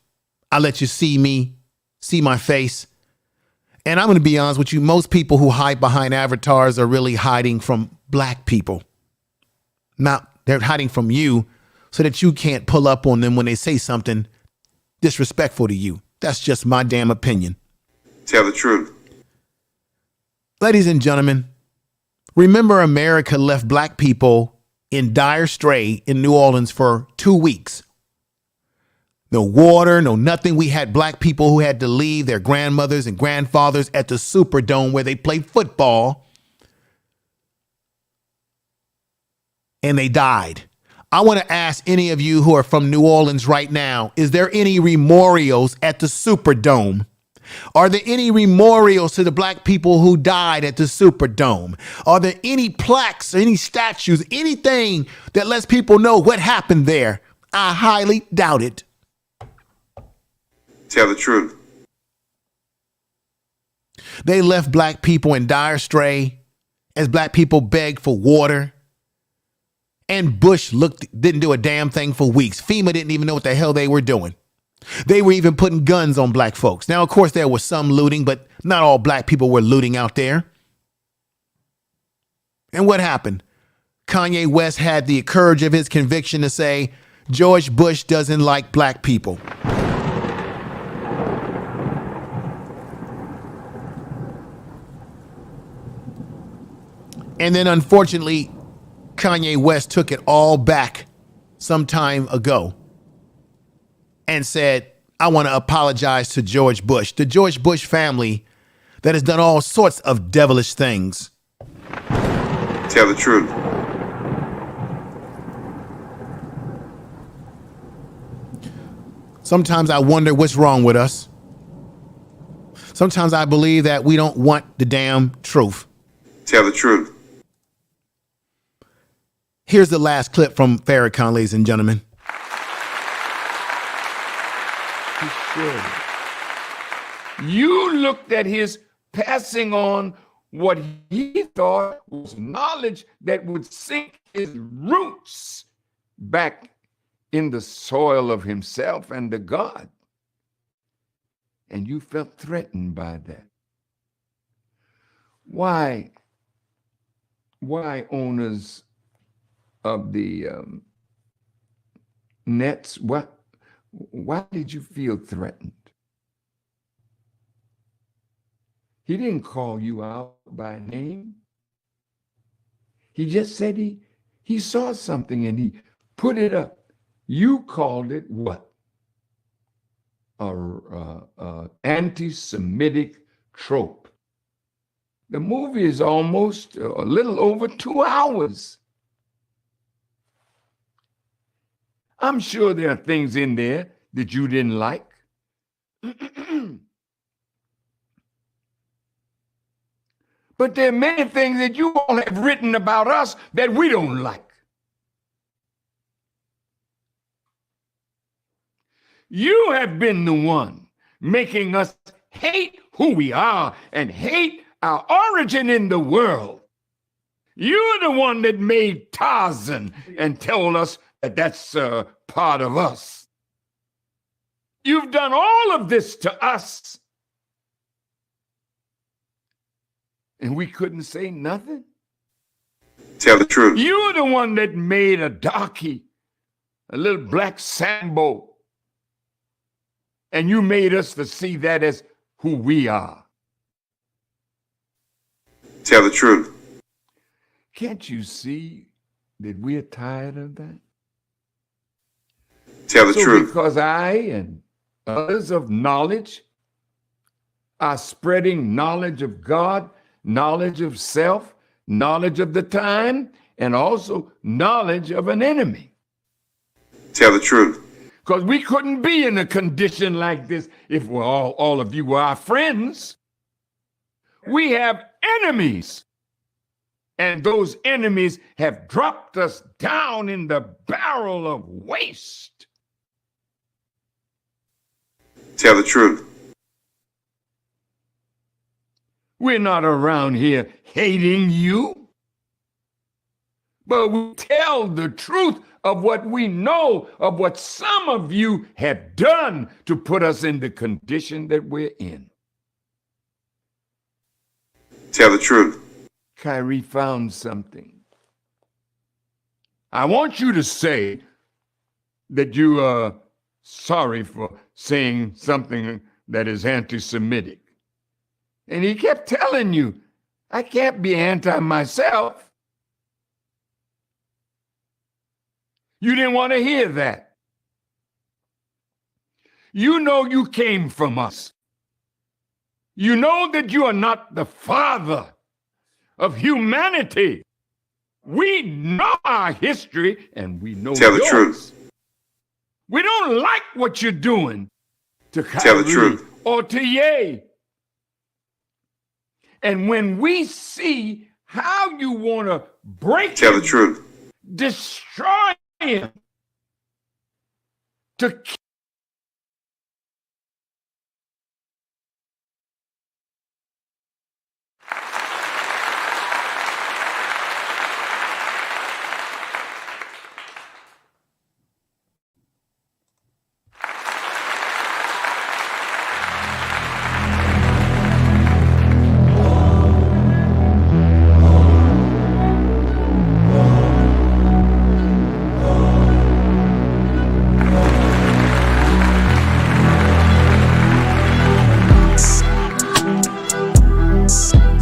D: I let you see me, see my face. And I'm going to be honest with you. Most people who hide behind avatars are really hiding from Black people. They're hiding from you so that you can't pull up on them when they say something disrespectful to you. That's just my damn opinion.
B: Tell the truth.
D: Ladies and gentlemen, Remember, America left black people in dire strait in New Orleans for 2 weeks. No water, no nothing. We had black people who had to leave their grandmothers and grandfathers at the Superdome where they played football. And they died. I want to ask any of you who are from New Orleans right now, is there any memorials at the Superdome? Are there any memorials to the black people who died at the Superdome? Are there any plaques, any statues, anything that lets people know what happened there? I highly doubt it.
B: Tell the truth.
D: They left black people in dire strait as black people begged for water. And Bush didn't do a damn thing for weeks. FEMA didn't even know what the hell they were doing. They were even putting guns on black folks. Now, of course, there was some looting, but not all black people were looting out there. And what happened? Kanye West had the courage of his conviction to say, George Bush doesn't like black people. And then, unfortunately, Kanye West took it all back some time ago and said, I want to apologize to George Bush, the George Bush family that has done all sorts of devilish things.
B: Tell the truth.
D: Sometimes I wonder what's wrong with us. Sometimes I believe that we don't want the damn truth.
B: Tell the truth.
D: Here's the last clip from Farrakhan, ladies and gentlemen.
L: You looked at his passing on what he thought was knowledge that would sink his roots back in the soil of himself and the God. And you felt threatened by that. Why owners of the nets, why did you feel threatened? He didn't call you out by name. He just said he saw something and he put it up. You called it what? A anti-Semitic trope. The movie is almost a little over 2 hours. I'm sure there are things in there that you didn't like. But there are many things that you all have written about us that we don't like. You have been the one making us hate who we are and hate our origin in the world. You're the one that made Tarzan and told us that that's part of us. You've done all of this to us. And we couldn't say nothing?
B: Tell the truth.
L: You're the one that made a darky, a little black Sambo. And you made us to see that as who we are.
B: Tell the truth.
L: Can't you see that we're tired of that?
B: Tell the truth.
L: Because I and others of knowledge are spreading knowledge of God, knowledge of self, knowledge of the time, and also knowledge of an enemy.
B: Tell the truth.
L: Because we couldn't be in a condition like this if we're all of you were our friends. We have enemies. And those enemies have dropped us down in the barrel of waste.
B: Tell the truth.
L: We're not around here hating you, but we tell the truth of what we know of what some of you have done to put us in the condition that we're in.
B: Tell the truth.
L: Kyrie found something. I want you to say that you are sorry for saying something that is anti-Semitic. And he kept telling you, I can't be anti myself. You didn't want to hear that. You know you came from us. You know that you are not the father of humanity. We know our history and we know
B: Tell the
L: yours.
B: truth.
L: We don't like what you're doing to Kyrie
B: Tell the truth.
L: or to Ye. And when we see how you want to break
B: Tell
L: him,
B: the truth.
L: destroy him, to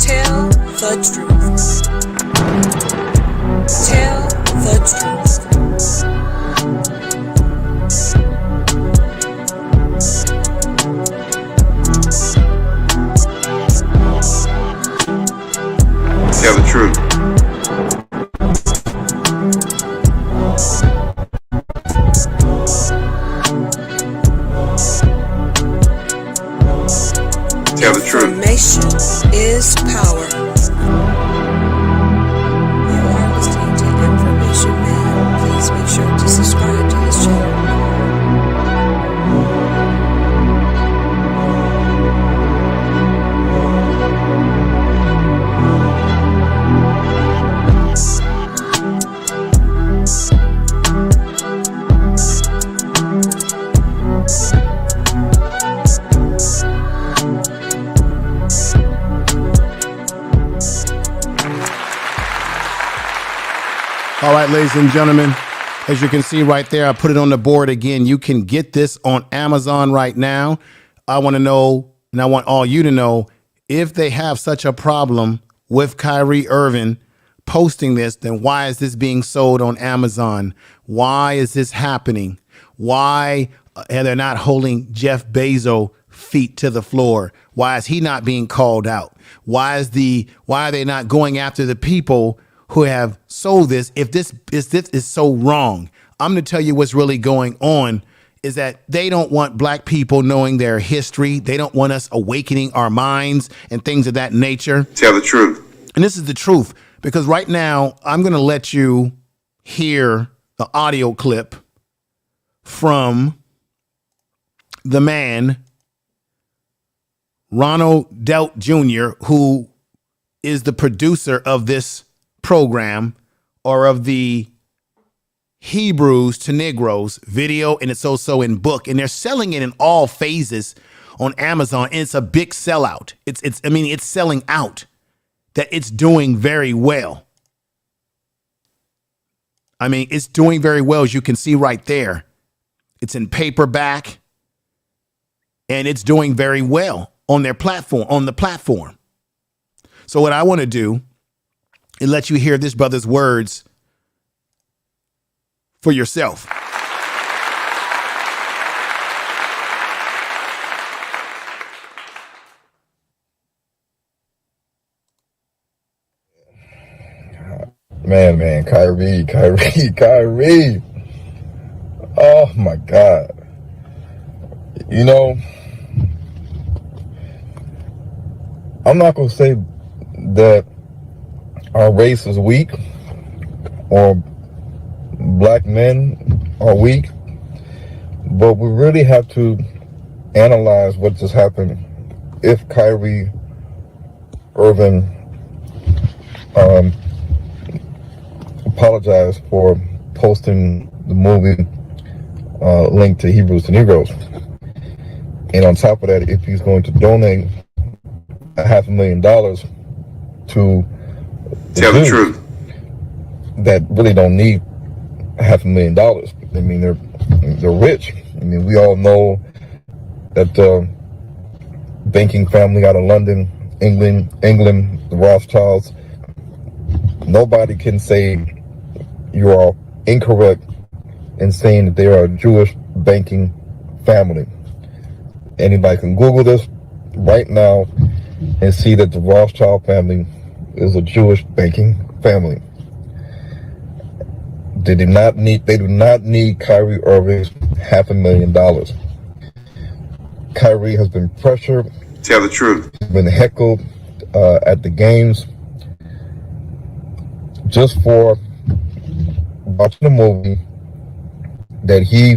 A: Tell the truth. Tell the truth.
B: Tell the truth. Tell the truth.
A: Information is power. You are listening to Information Man. Please make sure to subscribe to his channel.
D: All right, ladies and gentlemen, as you can see right there, I put it on the board again. You can get this on Amazon right now. I want to know, and I want all you to know, if they have such a problem with Kyrie Irving posting this, then why is this being sold on Amazon? Why is this happening? Why are they not holding Jeff Bezos' feet to the floor? Why is he not being called out? Why are they not going after the people who have sold this? If this is so wrong, I'm going to tell you what's really going on is that they don't want black people knowing their history. They don't want us awakening our minds and things of that nature.
B: Tell the truth.
D: And this is the truth, because right now I'm going to let you hear the audio clip from the man, Ronald Delt Jr., who is the producer of this program, or of the Hebrews to Negroes video, and it's also in book, and they're selling it in all phases on Amazon, and it's a big sellout. It's selling out, that it's doing very well. I mean, it's doing very well, as you can see right there. It's in paperback, and it's doing very well on their platform, on the platform. So what I want to do is let you hear this brother's words for yourself.
M: Man, Kyrie. Oh my God. You know, I'm not gonna say that our race is weak or black men are weak, but we really have to analyze what just happened. If Kyrie Irving apologized for posting the movie link to Hebrews to Negroes, and on top of that, if he's going to donate $500,000 to
B: Tell the truth.
M: that really don't need $500,000. I mean, they're rich. I mean, we all know that banking family out of London England, the Rothschilds. Nobody can say you are incorrect in saying that they are a Jewish banking family. Anybody can Google this right now and see that the Rothschild family is a Jewish banking family. They do not need Kyrie Irving's $500,000. Kyrie has been pressured.
B: Tell the truth.
M: He's been heckled at the games just for watching a movie that he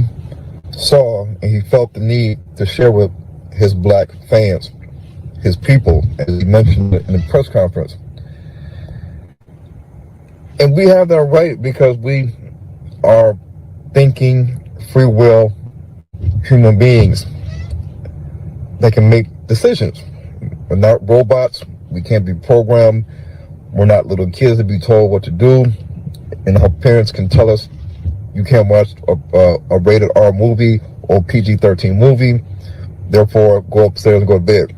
M: saw and he felt the need to share with his black fans, his people, as he mentioned in the press conference. And we have that right because we are thinking, free will human beings that can make decisions. We're not robots. We can't be programmed. We're not little kids to be told what to do. And our parents can tell us you can't watch a rated R movie or PG-13 movie. Therefore, go upstairs and go to bed.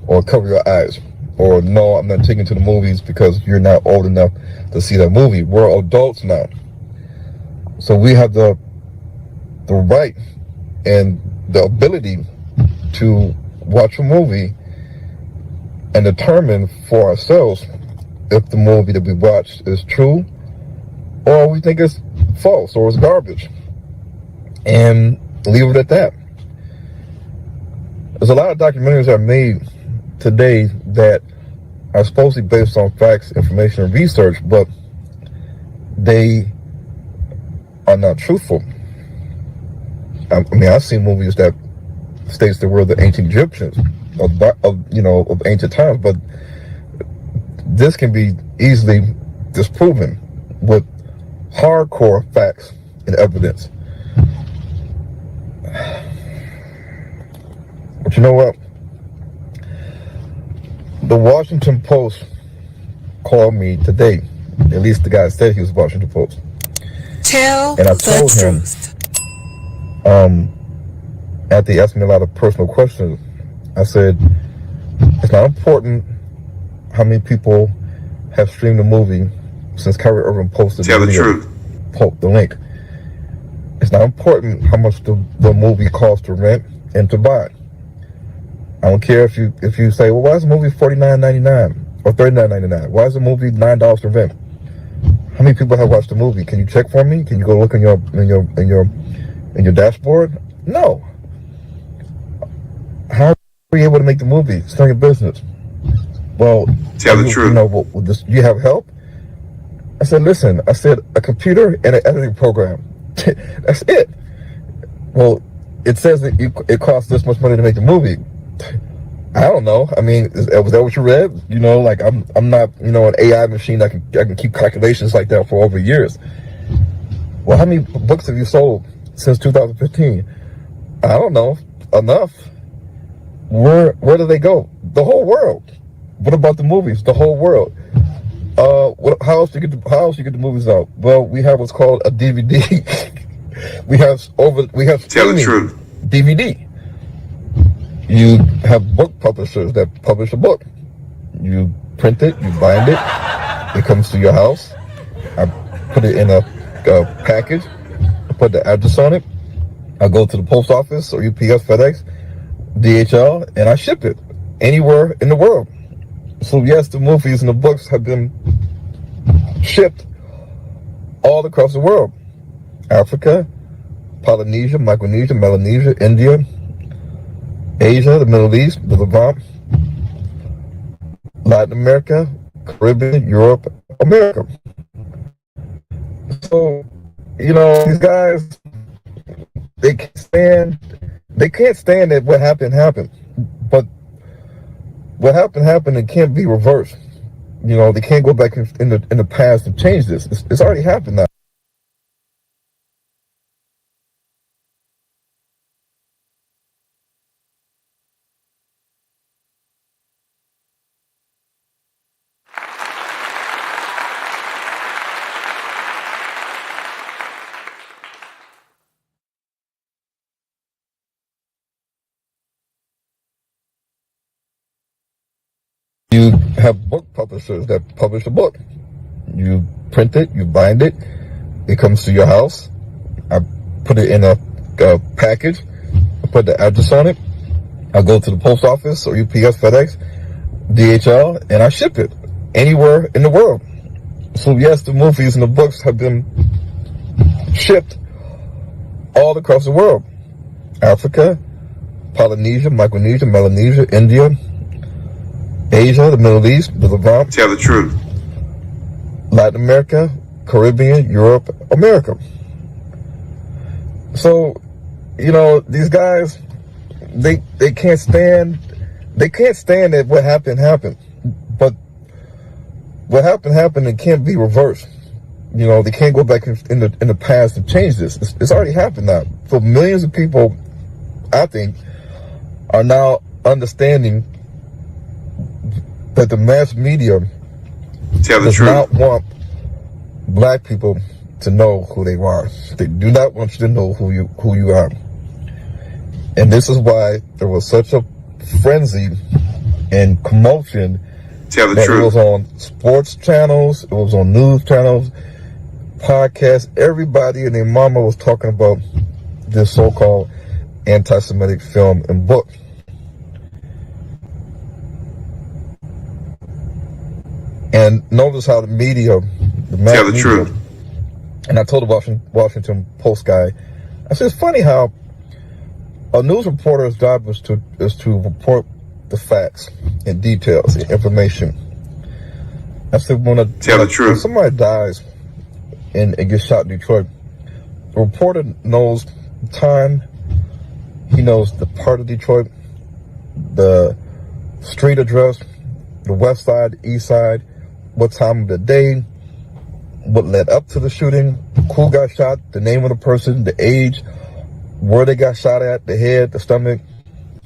M: Or cover your eyes. Or no, I'm not taking you to the movies because you're not old enough to see that movie. We're adults now. So we have the right and the ability to watch a movie and determine for ourselves if the movie that we watched is true or we think it's false or it's garbage, and leave it at that. There's a lot of documentaries that are made today that are supposed to be based on facts, information, and research, but they are not truthful. I mean, I've seen movies that states that we're the ancient Egyptians of ancient times, but this can be easily disproven with hardcore facts and evidence. But you know what? The Washington Post called me today. At least the guy said he was Washington Post.
A: Tell
M: And I
A: the
M: told him, after he asked me a lot of personal questions, I said, it's not important how many people have streamed the movie since Kyrie Irving posted
B: Tell
M: the
B: the
M: video,
B: truth.
M: the link. It's not important how much the movie costs to rent and to buy. I don't care if you say, well, why is the movie $49.99 or $39.99? Why is the movie $9 to rent? How many people have watched the movie? Can you check for me? Can you go look in your dashboard? No. How are you able to make the movie? It's not your business. Well,
B: tell the truth.
M: Do you have help? I said, listen. I said a computer and an editing program. That's it. Well, it says that it costs this much money to make the movie. I don't know. I mean, was that what you read? Like I'm not an AI machine that can keep calculations like that for over years. Well, how many books have you sold since 2015? I don't know. Enough. Where do they go? The whole world. What about the movies? The whole world. How else do you get the movies out? Well, we have what's called a DVD. we have
B: tell the truth.
M: DVD. You have book publishers that publish a book. You print it, you bind it, it comes to your house. I put it in a package, I put the address on it, I go to the post office or UPS, FedEx, DHL, and I ship it anywhere in the world. So yes, the movies and the books have been shipped all across the world. Africa, Polynesia, Micronesia, Melanesia, India, Asia, the Middle East, the Levant, Latin America, Caribbean, Europe, America. So, these guys, they can't stand that what happened. But what happened, it can't be reversed. They can't go back in the past and change this. It's already happened now. You have book publishers that publish a book. You print it, you bind it, it comes to your house. I put it in a package, I put the address on it. I go to the post office or UPS, FedEx, DHL, and I ship it anywhere in the world. So yes, the movies and the books have been shipped all across the world. Africa, Polynesia, Micronesia, Melanesia, India, Asia, the Middle East, the Levant.
B: Tell the truth.
M: Latin America, Caribbean, Europe, America. So, you know, these guys, they can't stand that what happened. But what happened, it can't be reversed. You know, they can't go back in the past to change this. It's already happened now. So millions of people, I think, are now understanding that the mass media does not want black people to know who they are. They do not want you to know who you are. And this is why there was such a frenzy and commotion that it was on sports channels, it was on news channels, podcasts. Everybody and their mama was talking about this so-called anti-Semitic film and book. And notice how the media, the mass media, truth. And I told the Washington Post guy, I said, it's funny how a news reporter's job is to report the facts and details, the information. I said, when somebody dies and gets shot in Detroit, the reporter knows the time, he knows the part of Detroit, the street address, the west side, the east side, what time of the day, what led up to the shooting, who got shot, the name of the person, the age, where they got shot at, the head, the stomach,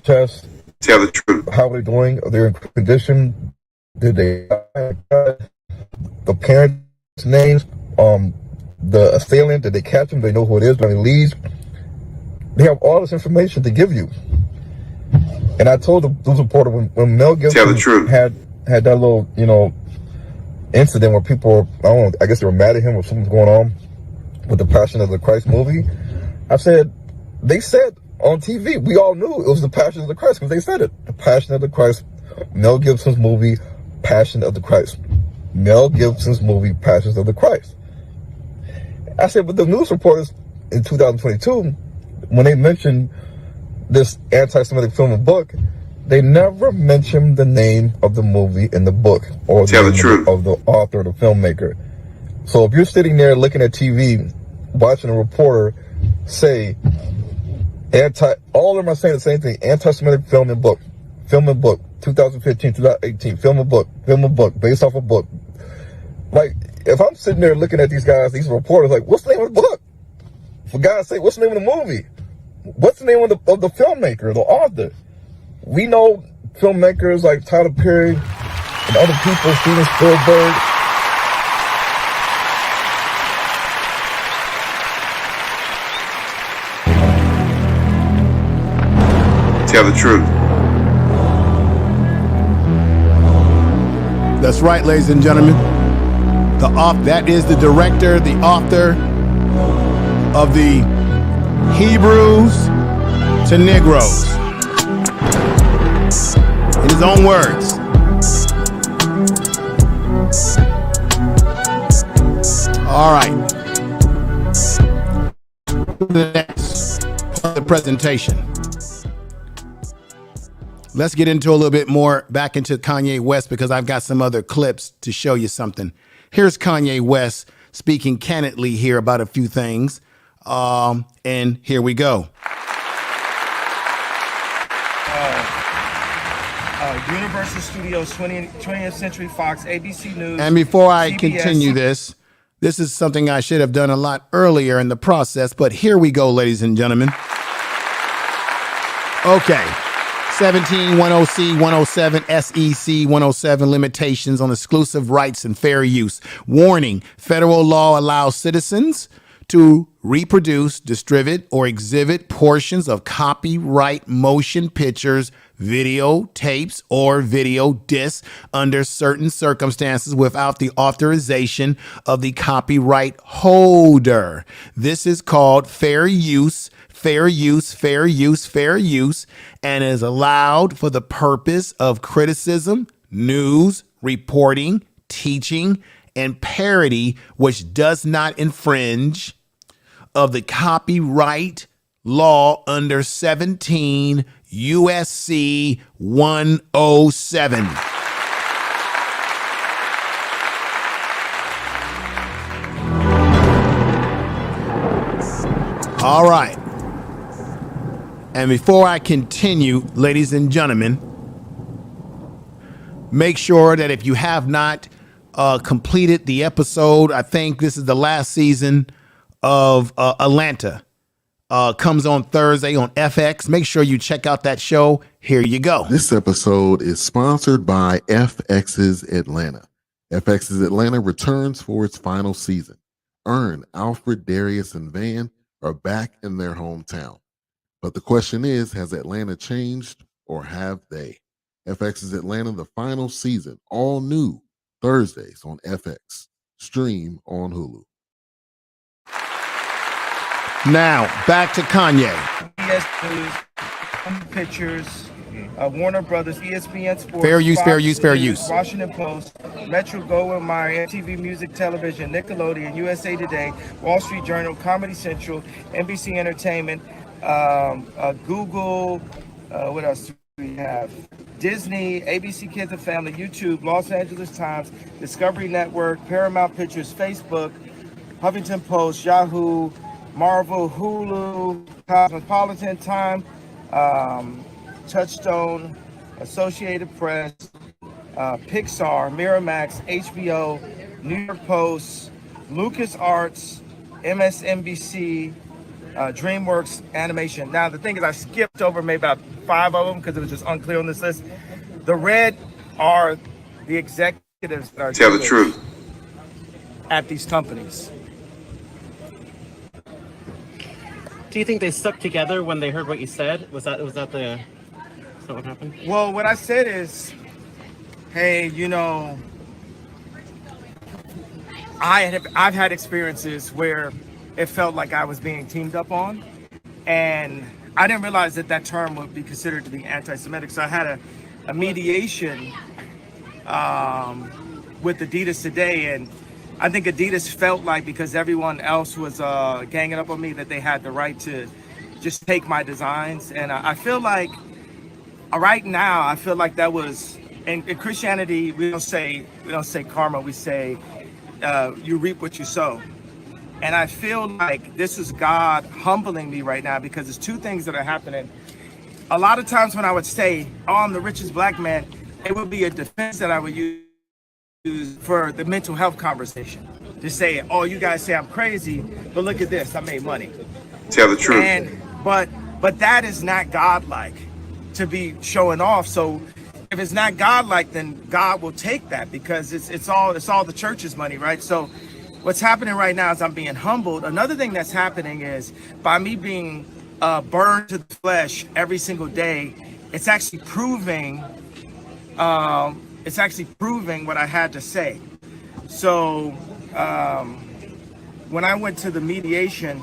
M: chest.
B: Tell the truth.
M: How are they doing? Are they in condition? Did they die? The parents' names, the assailant, did they catch him? They know who it is, when he leaves. They have all this information to give you. And I told the news reporter when Mel Gibson had that little, you know, incident where people, I guess they were mad at him or something's going on with the Passion of the Christ movie. I said, they said on TV, we all knew it was the Passion of the Christ because they said it. The Passion of the Christ, Mel Gibson's movie, Passion of the Christ. Mel Gibson's movie, Passions of the Christ. I said, but the news reporters in 2022, when they mentioned this anti-Semitic film and book, they never mentioned the name of the movie in the book or the name of the author or the filmmaker. So if you're sitting there looking at TV, watching a reporter say all of them are saying the same thing, anti-Semitic film and book, 2015, 2018, film and book, based off a book. Like, if I'm sitting there looking at these guys, these reporters, like, what's the name of the book? For God's sake, what's the name of the movie? What's the name of the filmmaker, the author? We know filmmakers like Tyler Perry and other people, Steven Spielberg.
B: Tell the truth.
D: That's right, ladies and gentlemen. That is the director, the author of the Hebrews to Negroes. In his own words. All right. The next part of the presentation. Let's get into a little bit more back into Kanye West because I've got some other clips to show you something. Here's Kanye West speaking candidly here about a few things. And here we go.
N: Universal Studios, 20th Century Fox, ABC News.
D: And before I
N: CBS.
D: continue this is something I should have done a lot earlier in the process, but here we go, ladies and gentlemen. Okay. 1710C 107 SEC 107 limitations on exclusive rights and fair use. Warning, federal law allows citizens to reproduce, distribute, or exhibit portions of copyright motion pictures, video tapes, or video discs under certain circumstances without the authorization of the copyright holder. This is called fair use, fair use, fair use, fair use, and is allowed for the purpose of criticism, news, reporting, teaching, and parody, which does not infringe of the copyright law under 17 USC 107. All right. And before I continue, ladies and gentlemen, make sure that if you have not completed the episode, I think this is the last season of Atlanta. Comes on Thursday on FX. Make sure you check out that show. Here you go.
O: This episode is sponsored by FX's Atlanta. FX's Atlanta returns for its final season. Earn, Alfred, Darius, and Van are back in their hometown. But the question is, has Atlanta changed or have they? FX's Atlanta, the final season, all new, Thursdays on FX. Stream on Hulu.
D: Now, back to Kanye.
N: ES News, Pictures, Warner Brothers, ESPN Sports,
D: Fair use,
N: Fox
D: fair use, fair
N: News,
D: use.
N: Washington Post, Metro Goldwyn Mayer, MTV Music Television, Nickelodeon, USA Today, Wall Street Journal, Comedy Central, NBC Entertainment, Google, what else do we have? Disney, ABC Kids and Family, YouTube, Los Angeles Times, Discovery Network, Paramount Pictures, Facebook, Huffington Post, Yahoo, Marvel, Hulu, Cosmopolitan, Time, Touchstone, Associated Press, Pixar, Miramax, HBO, New York Post, LucasArts, MSNBC, DreamWorks Animation. Now, the thing is, I skipped over maybe about 5 of them because it was just unclear on this list. The red are the executives that are
B: Tell the truth.
N: at these companies.
P: Do you think they stuck together when they heard what you said? Was that what happened?
N: Well, what I said is, hey, you know, I've had experiences where it felt like I was being teamed up on, and I didn't realize that that term would be considered to be anti-Semitic. So I had a mediation with Adidas today, and I think Adidas felt like because everyone else was ganging up on me that they had the right to just take my designs. And I feel like right now, I feel like that was, in Christianity, we don't say karma, we say you reap what you sow. And I feel like this is God humbling me right now because there's two things that are happening. A lot of times when I would say, oh, I'm the richest black man, it would be a defense that I would use for the mental health conversation. Just say, oh, you guys say I'm crazy, but look at this, I made money.
B: Tell the truth.
N: And but that is not godlike to be showing off. So if it's not godlike, then God will take that because it's all the church's money, right? So what's happening right now is I'm being humbled. Another thing that's happening is by me being burned to the flesh every single day, it's actually proving what I had to say. So when I went to the mediation,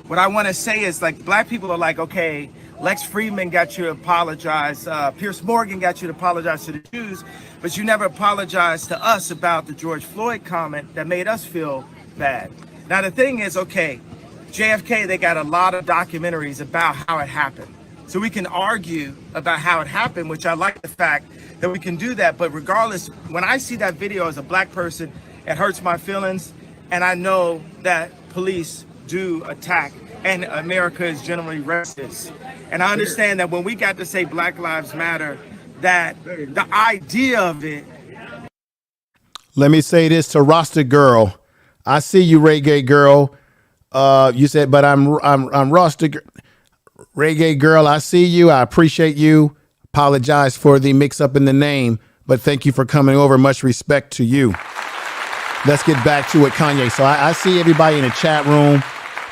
N: what I want to say is, like, black people are like, okay, Lex Friedman got you to apologize, Pierce Morgan got you to apologize to the Jews, but you never apologized to us about the George Floyd comment that made us feel bad. Now the thing is, okay, JFK, they got a lot of documentaries about how it happened. So we can argue about how it happened, which I like the fact that we can do that. But regardless, when I see that video as a black person, it hurts my feelings. And I know that police do attack and America is generally racist. And I understand that when we got to say Black Lives Matter, that the idea of it.
D: Let me say this to Rasta Girl. I see you, Reggae Girl. You said, but I'm Rasta Reggae Girl. I see you. I appreciate you. Apologize for the mix up in the name, but thank you for coming over. Much respect to you. Let's get back to it, Kanye. So I see everybody in the chat room.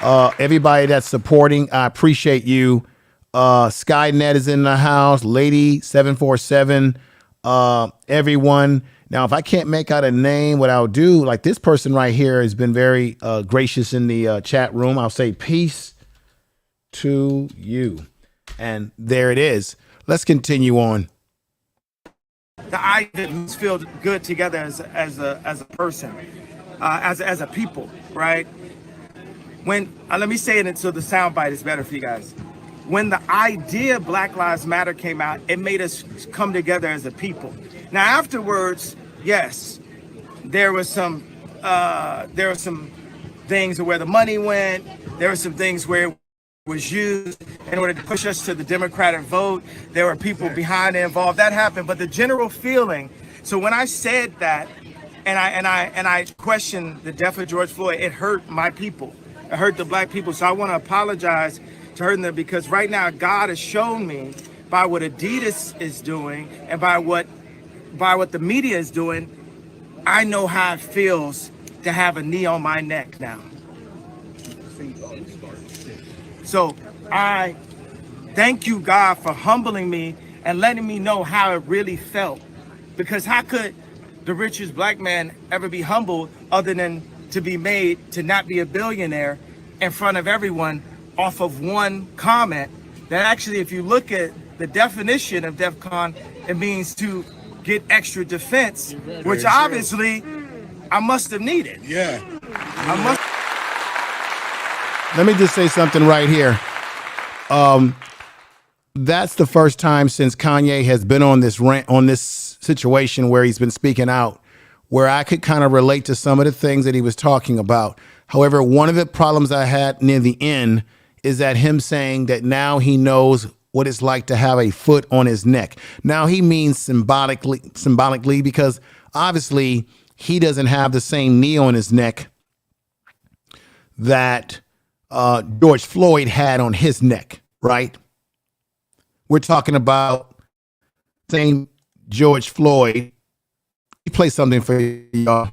D: Everybody that's supporting, I appreciate you. Skynet is in the house. Lady 747. Everyone. Now, if I can't make out a name, what I'll do, like this person right here has been very gracious in the chat room. I'll say peace to you. And there it is. Let's continue on.
N: The idea feel good together as a person, as a people, right? When let me say it so the soundbite is better for you guys. When the idea Black Lives Matter came out, it made us come together as a people. Now afterwards, yes, there were some things where the money went. There were some things where it was used in order to push us to the Democratic vote. There were people behind it involved. That happened, but the general feeling. So when I said that, and I questioned the death of George Floyd, it hurt my people. It hurt the Black people. So I want to apologize to hurting them, because right now God has shown me by what Adidas is doing and by what the media is doing, I know how it feels to have a knee on my neck now. So I thank you, God, for humbling me and letting me know how it really felt. Because how could the richest Black man ever be humbled other than to be made to not be a billionaire in front of everyone off of one comment that actually, if you look at the definition of DEFCON, it means to get extra defense, which obviously I must have needed.
D: Yeah. Let me just say something right here. That's the first time since Kanye has been on this rant, on this situation where he's been speaking out, where I could kind of relate to some of the things that he was talking about. However, one of the problems I had near the end is that him saying that now he knows what it's like to have a foot on his neck. Now he means symbolically, because obviously he doesn't have the same knee on his neck that George Floyd had on his neck, right? We're talking about same George Floyd. He played something for y'all.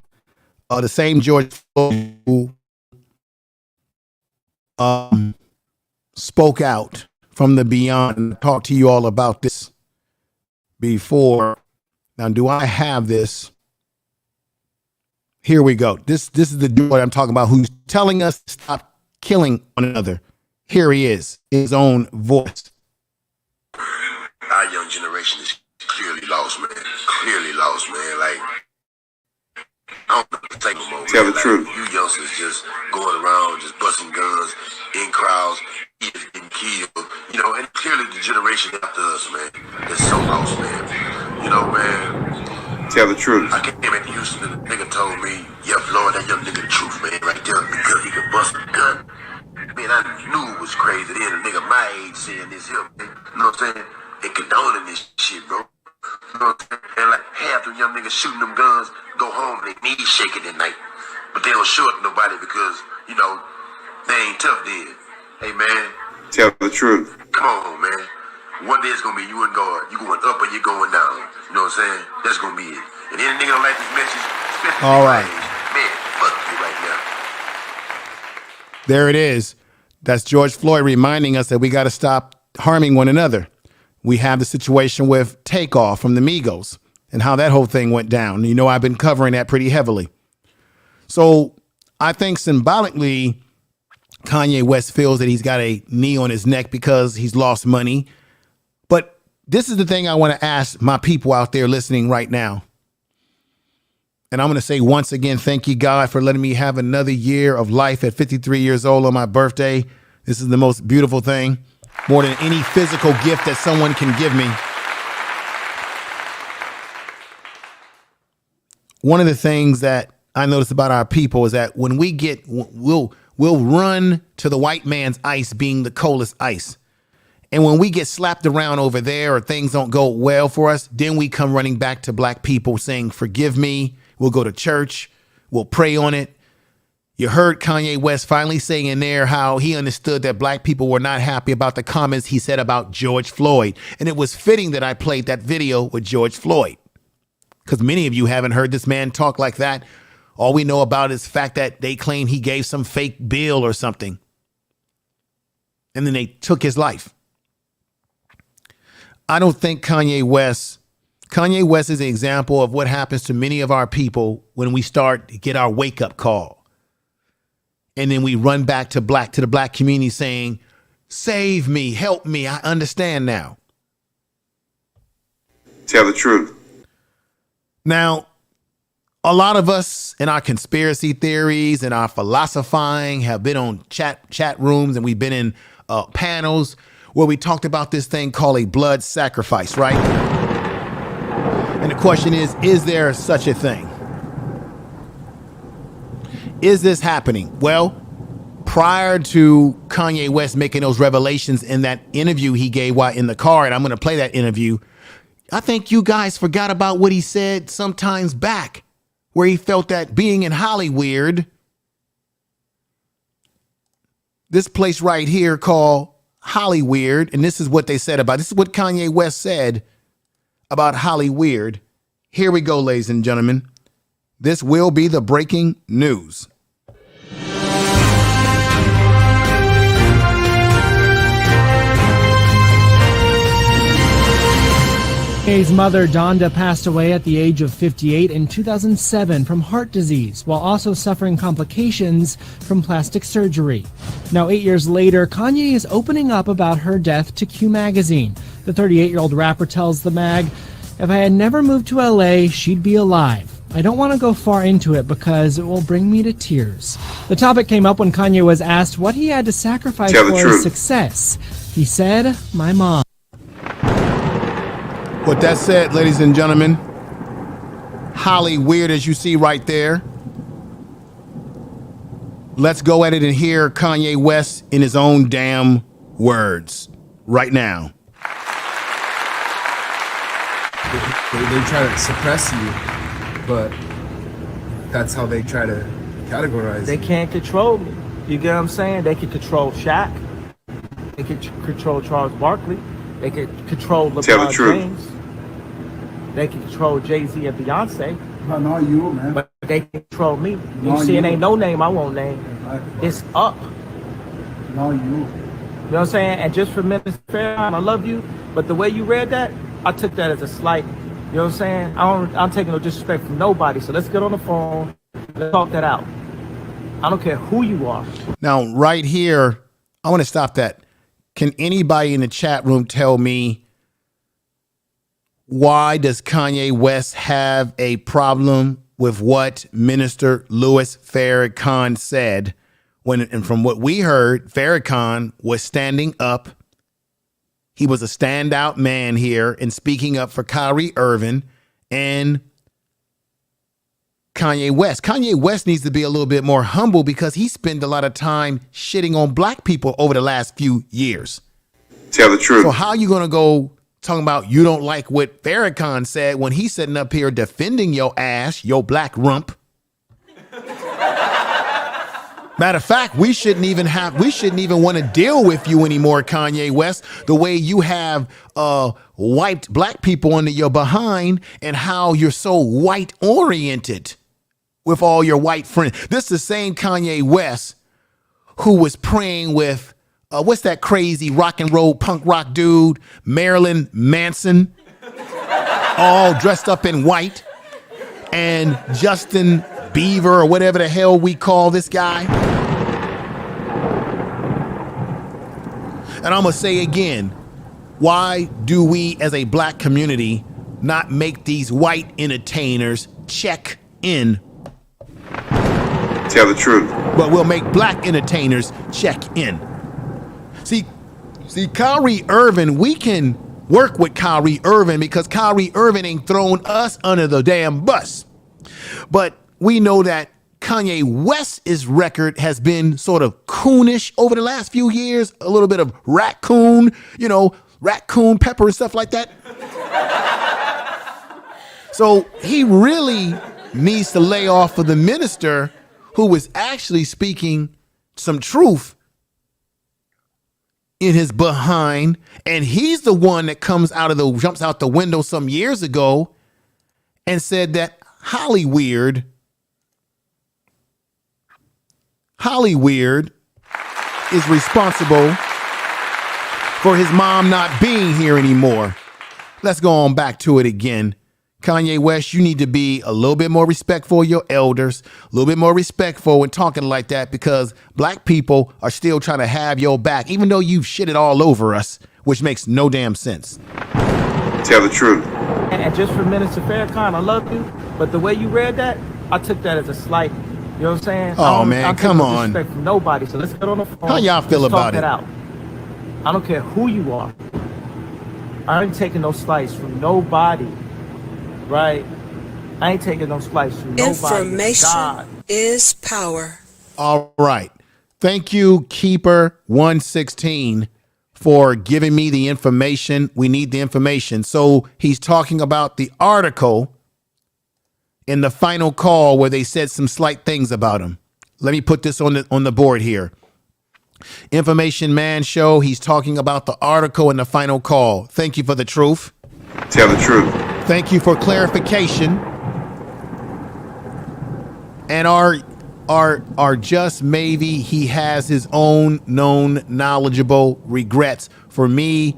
D: The same George Floyd who spoke out from the beyond and talked to you all about this before. Now, do I have this? Here we go. This is the dude I'm talking about, who's telling us to stop killing one another. Here he is, his own voice.
Q: Our young generation is clearly lost, man. Clearly lost, man. Like, I don't know what to take no more.
B: Tell the truth.
Q: You youngsters just going around, just busting guns in crowds, getting killed. You know, and clearly the generation after us, man, is so lost, man. You know, man.
B: Tell the truth.
Q: I came into Houston and a nigga told me, yeah, Floyd, that young nigga the truth, man, right there, because he could bust a gun. Man, I knew it was crazy. Then a nigga my age saying this here, man. You know what I'm saying? And condoning this shit, bro. You know what I'm saying? And like half them young niggas shooting them guns, go home and they knees shaking at night. But they don't show it to nobody because, you know, they ain't tough then. Hey, man.
B: Tell the truth.
Q: Come on, man. One day it's going to be you and God. You going up or you going down. You know what I'm saying? That's going to be it. And any nigga don't like this message, especially
D: all right,
Q: man, fuck you right now.
D: There it is. That's George Floyd reminding us that we got to stop harming one another. We have the situation with Takeoff from the Migos and how that whole thing went down. You know, I've been covering that pretty heavily. So I think symbolically, Kanye West feels that he's got a knee on his neck because he's lost money. But this is the thing I want to ask my people out there listening right now. And I'm going to say once again, thank you, God, for letting me have another year of life at 53 years old on my birthday. This is the most beautiful thing, more than any physical gift that someone can give me. One of the things that I notice about our people is that when we get, we'll run to the white man's ice being the coldest ice. And when we get slapped around over there or things don't go well for us, then we come running back to black people saying, forgive me. We'll go to church. We'll pray on it. You heard Kanye West finally saying in there how he understood that black people were not happy about the comments he said about George Floyd. And it was fitting that I played that video with George Floyd, because many of you haven't heard this man talk like that. All we know about is the fact that they claim he gave some fake bill or something. and then they took his life. I don't think Kanye West is an example of what happens to many of our people when we start to get our wake up call. And then we run back to the black community saying, save me, help me. I understand now.
B: Tell the truth.
D: Now, a lot of us in our conspiracy theories and our philosophizing have been on chat rooms, and we've been in panels where we talked about this thing called a blood sacrifice, right? And the question is there such a thing? Is this happening? Well, prior to Kanye West making those revelations in that interview he gave while in the car, and I'm going to play that interview, I think you guys forgot about what he said sometimes back, where he felt that being in Hollywood, this place right here called Hollywood, and this is what they said about, this is what Kanye West said about Hollywood. Here we go, ladies and gentlemen. This will be the breaking news.
R: Kanye's mother, Donda, passed away at the age of 58 in 2007 from heart disease, while also suffering complications from plastic surgery. Now, 8 years later, Kanye is opening up about her death to Q Magazine. The 38-year-old rapper tells the mag, "If I had never moved to LA, she'd be alive. I don't want to go far into it because it will bring me to tears." The topic came up when Kanye was asked what he had to sacrifice for his success. He said, "My mom."
D: With that said, ladies and gentlemen, Hollywood, as you see right there. Let's go at it and hear Kanye West in his own damn words right now.
S: They try to suppress you, but that's how they try to categorize.
N: They can't control me. You get what I'm saying? They can control Shaq. They can control Charles Barkley. They can control LeBron James. They can control Jay-Z and Beyonce.
S: But not you, man.
N: But they can control me. You see, it ain't no name I won't name. It's up.
S: Not you.
N: You know what I'm saying? And just for Minister Farrakhan, I love you, but the way you read that, I took that as a slight. You know what I'm saying? I'm taking no disrespect from nobody. So let's get on the phone. Let's talk that out. I don't care who you are.
D: Now, right here, I want to stop that. Can anybody in the chat room tell me, why does Kanye West have a problem with what Minister Louis Farrakhan said and from what we heard, Farrakhan was standing up. He was a standout man here and speaking up for Kyrie Irving and Kanye West. Kanye West needs to be a little bit more humble because he spent a lot of time shitting on black people over the last few years.
B: Tell the truth.
D: So how are you going to go talking about you don't like what Farrakhan said when he's sitting up here defending your ass, your black rump? Matter of fact, we shouldn't even want to deal with you anymore, Kanye West, the way you have wiped black people under your behind and how you're so white oriented with all your white friends. This is the same Kanye West who was praying with what's that crazy rock and roll punk rock dude, Marilyn Manson, all dressed up in white, and Justin Bieber or whatever the hell we call this guy. And I'm going to say again, why do we as a black community not make these white entertainers check in?
B: Tell the truth.
D: But we'll make black entertainers check in. See, Kyrie Irving, we can work with Kyrie Irving because Kyrie Irving ain't thrown us under the damn bus. But we know that Kanye West's record has been sort of coonish over the last few years, a little bit of raccoon pepper and stuff like that. So he really needs to lay off of the minister who was actually speaking some truth in his behind, and he's the one that jumps out the window some years ago and said that Hollywood is responsible for his mom not being here anymore. Let's go on back to it again. Kanye West, you need to be a little bit more respectful of your elders, a little bit more respectful when talking like that, because black people are still trying to have your back, even though you've shitted all over us, which makes no damn sense.
B: Tell the truth.
N: And just for Minister Farrakhan, I love you, but the way you read that, I took that as a slight. You know what I'm saying?
D: Oh, man, come on.
N: Respect from nobody, so let's get on the phone.
D: How y'all feel
N: Let's
D: about
N: talk
D: it?
N: that out. I don't care who you are. I ain't taking no slice from nobody, right? I ain't taking no slice from nobody.
A: Information
N: God.
A: is power.
D: All right. Thank you, Keeper 116, for giving me the information. We need the information. So he's talking about the article in the final call where they said some slight things about him. Let me put this on the board here. Information Man Show. He's talking about the article in the final call. Thank you for the truth.
B: Tell the truth.
D: Thank you for clarification. And are just maybe he has his own known knowledgeable regrets for me,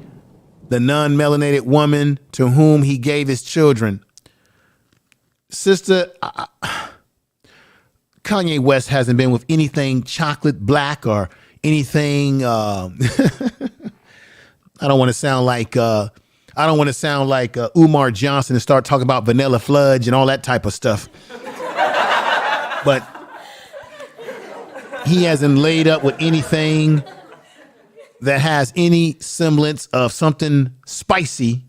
D: the non-melanated woman to whom he gave his children. Sister, Kanye West hasn't been with anything chocolate black or anything. I don't want to sound like Umar Johnson and start talking about vanilla fudge and all that type of stuff. But he hasn't laid up with anything that has any semblance of something spicy.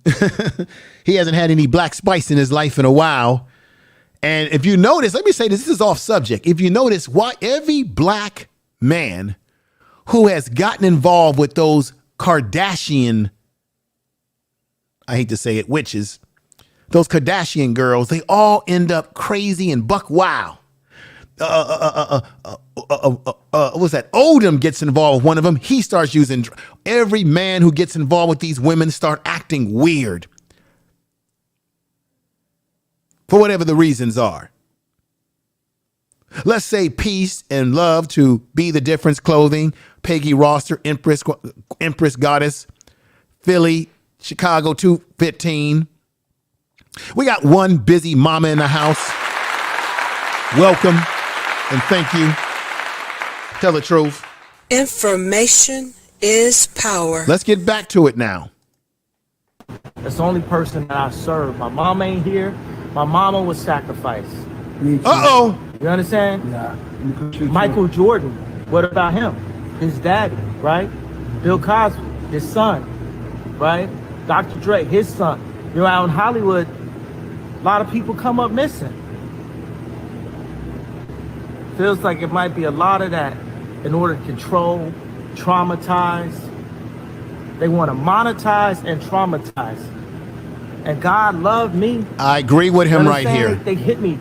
D: He hasn't had any black spice in his life in a while. And if you notice, let me say this is off subject. If you notice, why every black man who has gotten involved with those Kardashian, I hate to say it, witches, those Kardashian girls, they all end up crazy and buck wild. What's that? Odom gets involved with one of them. He starts using, every man who gets involved with these women start acting weird. For whatever the reasons are. Let's say peace and love to Be the Difference Clothing, Peggy Roster, Empress Goddess, Philly, Chicago 215. We got one busy mama in the house. Welcome and thank you. Tell the truth.
A: Information is power.
D: Let's get back to it now.
N: That's the only person that I serve. My mom ain't here. My mama was sacrificed.
D: Uh-oh.
N: You understand?
S: Yeah.
N: Michael Jordan, what about him? His daddy, right? Bill Cosby, his son, right? Dr. Dre, his son. You know, out in Hollywood, a lot of people come up missing. Feels like it might be a lot of that in order to control, traumatize. They want to monetize and traumatize. And God loved me.
D: I agree with him right here.
N: They hit me.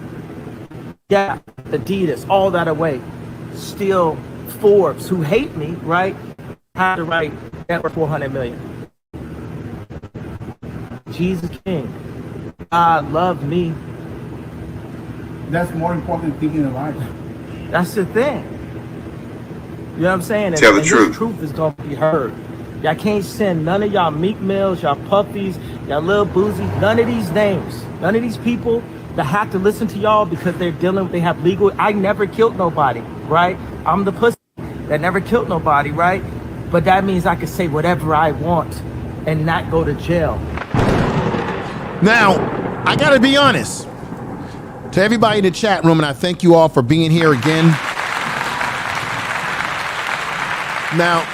N: Yeah, Adidas, all that away. Still Forbes, who hate me, right? Had to write that for 400 million. Jesus King. God loved me.
S: That's more important than thinking alive.
N: That's the thing. You know what I'm saying?
B: Tell the
N: and
B: truth.
N: This truth is going to be heard. Y'all can't send none of y'all Meek Mills, y'all Puffies, y'all Lil Boozy, none of these names, none of these people that have to listen to y'all because they have legal. I never killed nobody, right? I'm the pussy that never killed nobody, right? But that means I can say whatever I want and not go to jail.
D: Now, I got to be honest. To everybody in the chat room, and I thank you all for being here again. Now,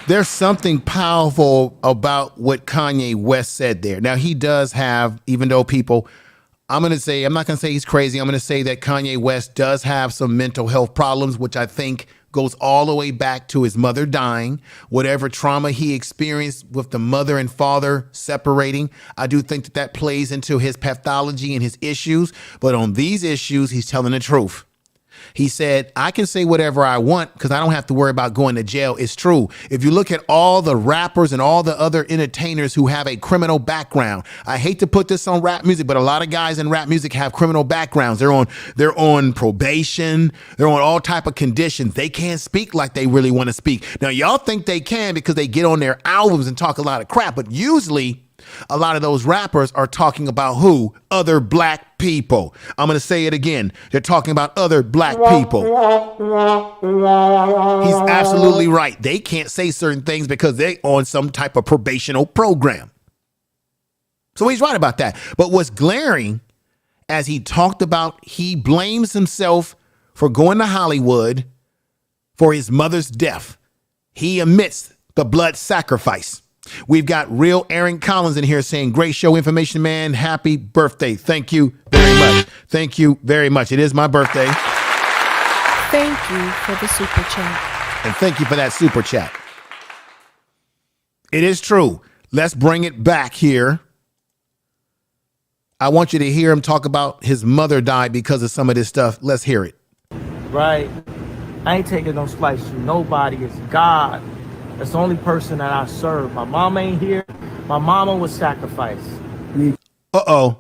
D: there's something powerful about what Kanye West said there. Now, he does have, even though people, I'm not going to say he's crazy. I'm going to say that Kanye West does have some mental health problems, which I think goes all the way back to his mother dying, whatever trauma he experienced with the mother and father separating. I do think that that plays into his pathology and his issues. But on these issues, he's telling the truth. He said, I can say whatever I want because I don't have to worry about going to jail. It's true. If you look at all the rappers and all the other entertainers who have a criminal background, I hate to put this on rap music, but a lot of guys in rap music have criminal backgrounds. They're on probation. They're on all type of conditions. They can't speak like they really want to speak. Now, y'all think they can because they get on their albums and talk a lot of crap, but usually a lot of those rappers are talking about who? Other black people. I'm going to say it again. They're talking about other black people. He's absolutely right. They can't say certain things because they're on some type of probational program. So he's right about that. But what's glaring, as he talked about, he blames himself for going to Hollywood for his mother's death. He admits the blood sacrifice. We've got real Aaron Collins in here saying, great show, information man. Happy birthday. Thank you very much. Thank you very much. It is my birthday.
G: Thank you for the super chat.
D: And thank you for that super chat. It is true. Let's bring it back here. I want you to hear him talk about his mother died because of some of this stuff. Let's hear it.
T: Right? I ain't taking no slice from nobody. It's God. That's the only person that I serve. My mama ain't here. My mama was sacrificed.
D: Uh-oh.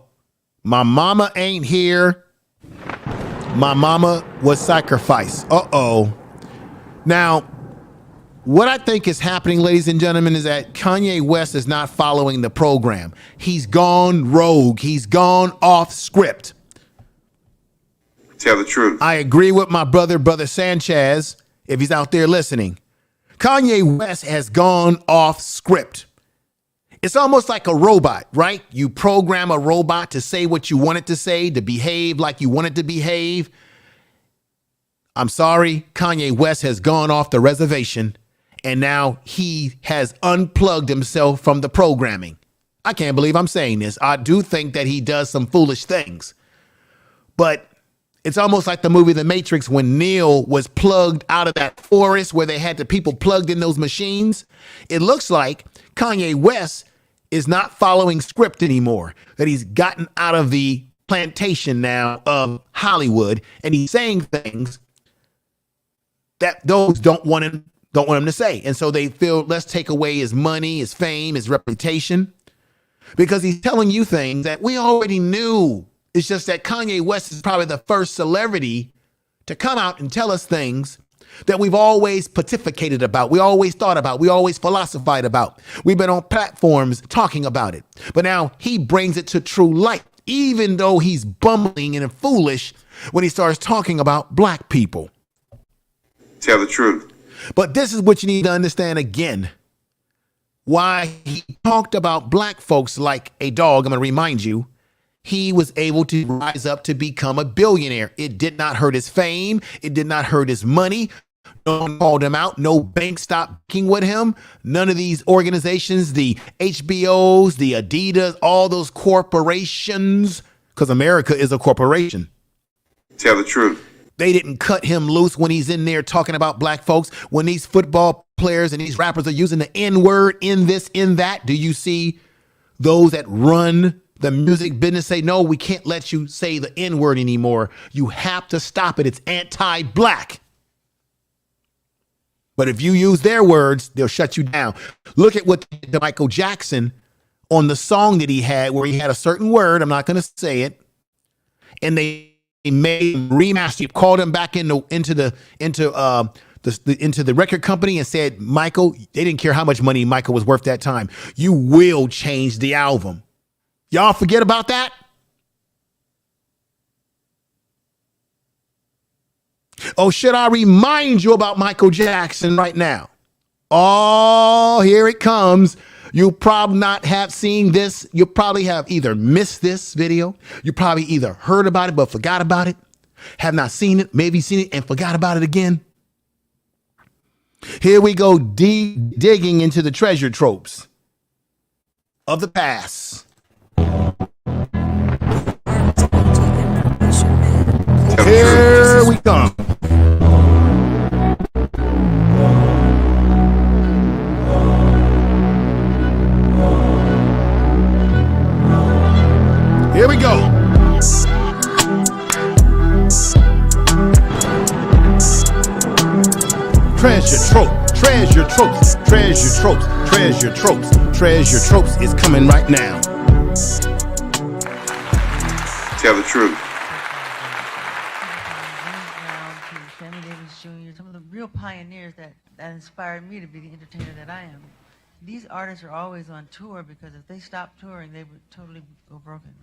D: My mama ain't here. My mama was sacrificed. Uh-oh. Now, what I think is happening, ladies and gentlemen, is that Kanye West is not following the program. He's gone rogue. He's gone off script.
B: Tell the truth.
D: I agree with my brother Sanchez, if he's out there listening. Kanye West has gone off script. It's almost like a robot, right? You program a robot to say what you want it to say, to behave like you want it to behave. I'm sorry, Kanye West has gone off the reservation, and now he has unplugged himself from the programming. I can't believe I'm saying this. I do think that he does some foolish things, but it's almost like the movie The Matrix when Neo was plugged out of that forest where they had the people plugged in those machines. It looks like Kanye West is not following script anymore, that he's gotten out of the plantation now of Hollywood, and he's saying things that those don't want him to say. And so they feel, let's take away his money, his fame, his reputation, because he's telling you things that we already knew. It's just that Kanye West is probably the first celebrity to come out and tell us things that we've always pontificated about, we always thought about, we always philosophized about. We've been on platforms talking about it. But now he brings it to true light, even though he's bumbling and foolish when he starts talking about black people.
B: Tell the truth.
D: But this is what you need to understand again. Why he talked about black folks like a dog, I'm going to remind you. He was able to rise up to become a billionaire. It did not hurt his fame. It did not hurt his money. No one called him out. No bank stopped working with him. None of these organizations, the HBOs, the Adidas, all those corporations, because America is a corporation.
B: Tell the truth.
D: They didn't cut him loose when he's in there talking about black folks. When these football players and these rappers are using the N-word in this, in that, do you see those that run the music business say, no, we can't let you say the N-word anymore. You have to stop it. It's anti-black. But if you use their words, they'll shut you down. Look at what the Michael Jackson on the song that he had, where he had a certain word. I'm not going to say it. And they made him remaster, called him back into the record company and said, Michael, they didn't care how much money Michael was worth that time. You will change the album. Y'all forget about that? Oh, should I remind you about Michael Jackson right now? Oh, here it comes. You probably not have seen this. You probably have either missed this video. You probably either heard about it but forgot about it. Have not seen it, maybe seen it and forgot about it again. Here we go, digging into the treasure tropes of the past. Here we come. Here we go. trope, treasure tropes, treasure tropes, treasure tropes, treasure tropes is coming right now.
B: Tell the truth.
U: Some of the real pioneers that inspired me to be the entertainer that I am. These artists are always on tour because if they stopped touring, they would totally go broken.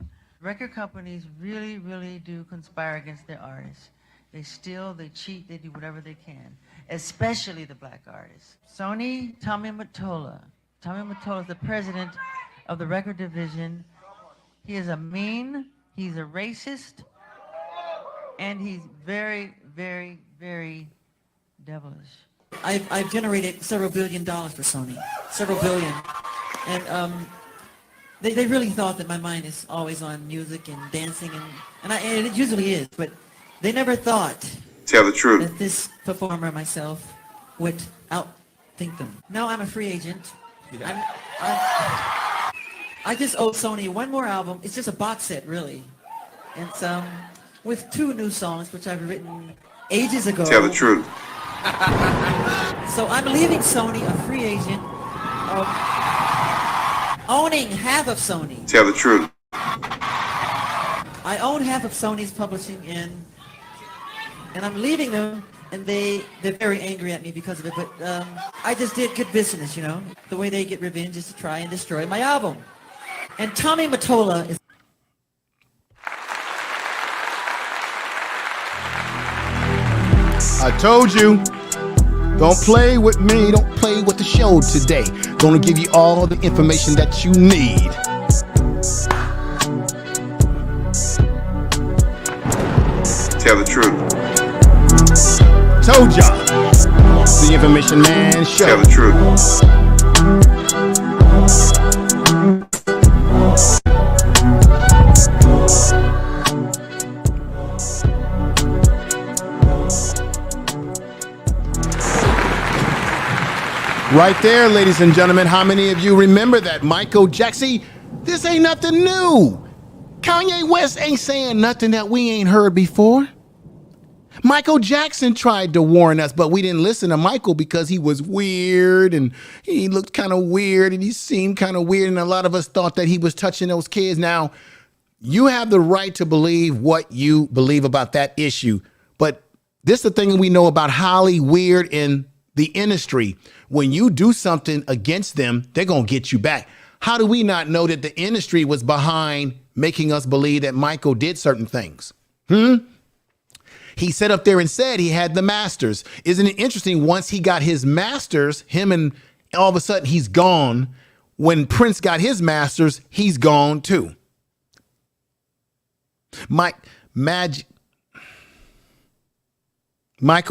U: Record companies really, really do conspire against their artists. They steal, they cheat, they do whatever they can, especially the black artists. Tommy Mottola. Tommy Mottola is the president of the record division. He is a mean, he's a racist, and he's very, very, very devilish.
V: I've generated several $1 billion for Sony, several billion, and they really thought that my mind is always on music and dancing, and it usually is, but they never thought
B: Tell the truth.
V: that this performer myself would outthink them. Now I'm a free agent.
B: Yeah.
V: I just owe Sony one more album. It's just a box set, really, and with 2 new songs which I've written ages ago.
B: Tell the truth.
V: So I'm leaving Sony a free agent, owning half of Sony.
B: Tell the truth.
V: I own half of Sony's publishing and I'm leaving them, and they're very angry at me because of it, but I just did good business, you know. The way they get revenge is to try and destroy my album. And Tommy Mottola is...
D: I told you, don't play with me, don't play with the show today. Gonna give you all the information that you need.
B: Tell the truth.
D: Told ya, the Information Man Show.
B: Tell the truth.
D: Right there, ladies and gentlemen, how many of you remember that Michael Jackson? This ain't nothing new. Kanye West ain't saying nothing that we ain't heard before. Michael Jackson tried to warn us, but we didn't listen to Michael because he was weird and he looked kind of weird and he seemed kind of weird, and a lot of us thought that he was touching those kids. Now, you have the right to believe what you believe about that issue, but this is the thing we know about highly weird in the industry. When you do something against them, they're going to get you back. How do we not know that the industry was behind making us believe that Michael did certain things? He sat up there and said he had the masters. Isn't it interesting? Once he got his masters, him and all of a sudden he's gone. When Prince got his masters, he's gone too. Michael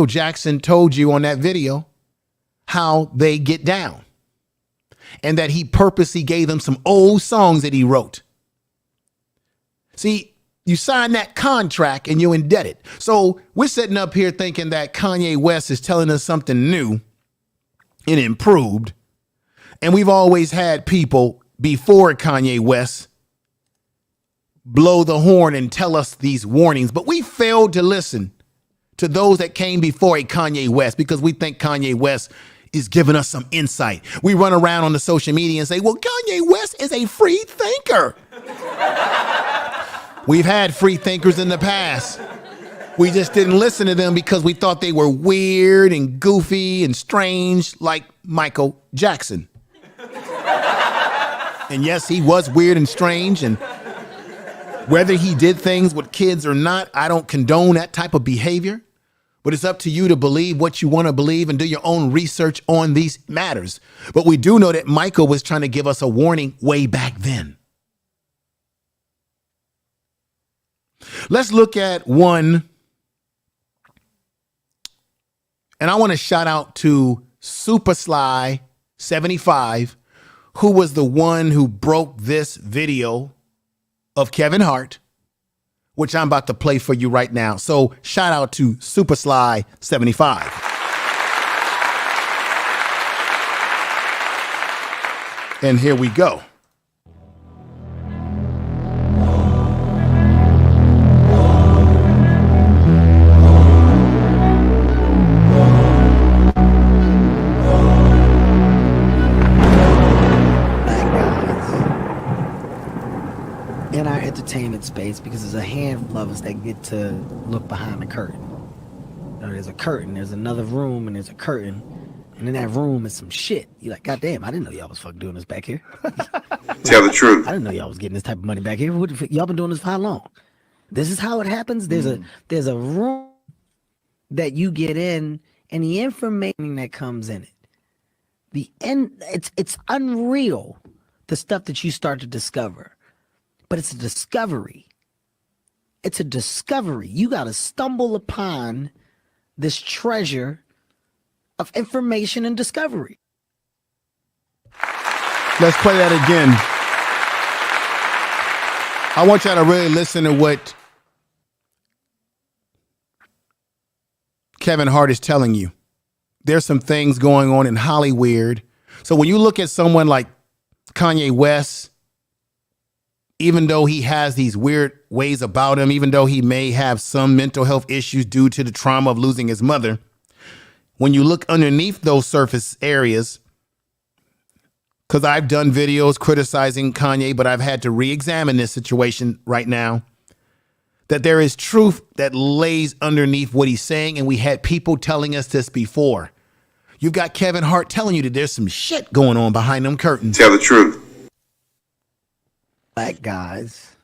D: Jackson told you on that video how they get down, and that he purposely gave them some old songs that he wrote. See, you sign that contract and you're indebted. So we're sitting up here thinking that Kanye West is telling us something new and improved. And we've always had people before Kanye West blow the horn and tell us these warnings, but we failed to listen to those that came before a Kanye West because we think Kanye West is giving us some insight. We run around on the social media and say, well, Kanye West is a free thinker. We've had free thinkers in the past. We just didn't listen to them because we thought they were weird and goofy and strange, like Michael Jackson. And yes, he was weird and strange, and whether he did things with kids or not, I don't condone that type of behavior. But it's up to you to believe what you want to believe and do your own research on these matters. But we do know that Michael was trying to give us a warning way back then. Let's look at one. And I want to shout out to Super Sly 75, who was the one who broke this video of Kevin Hart, which I'm about to play for you right now. So shout out to Super Sly 75. And here we go.
C: in our entertainment space because there's a handful of us that get to look behind the curtain. You know, there's a curtain, there's another room, and there's a curtain, and in that room is some shit. You're like, God damn, I didn't know y'all was fucking doing this back here.
B: Tell the truth.
C: I didn't know y'all was getting this type of money back here. Y'all been doing this for how long? This is how it happens. There's a room that you get in, and the information that comes in it. It's unreal, the stuff that you start to discover. But it's a discovery. It's a discovery. You got to stumble upon this treasure of information and discovery.
D: Let's play that again. I want y'all to really listen to what Kevin Hart is telling you. There's some things going on in Hollywood. So when you look at someone like Kanye West, even though he has these weird ways about him, even though he may have some mental health issues due to the trauma of losing his mother, when you look underneath those surface areas, because I've done videos criticizing Kanye, but I've had to re-examine this situation right now, that there is truth that lays underneath what he's saying, and we had people telling us this before. You've got Kevin Hart telling you that there's some shit going on behind them curtains.
B: Tell the truth.
C: Black guys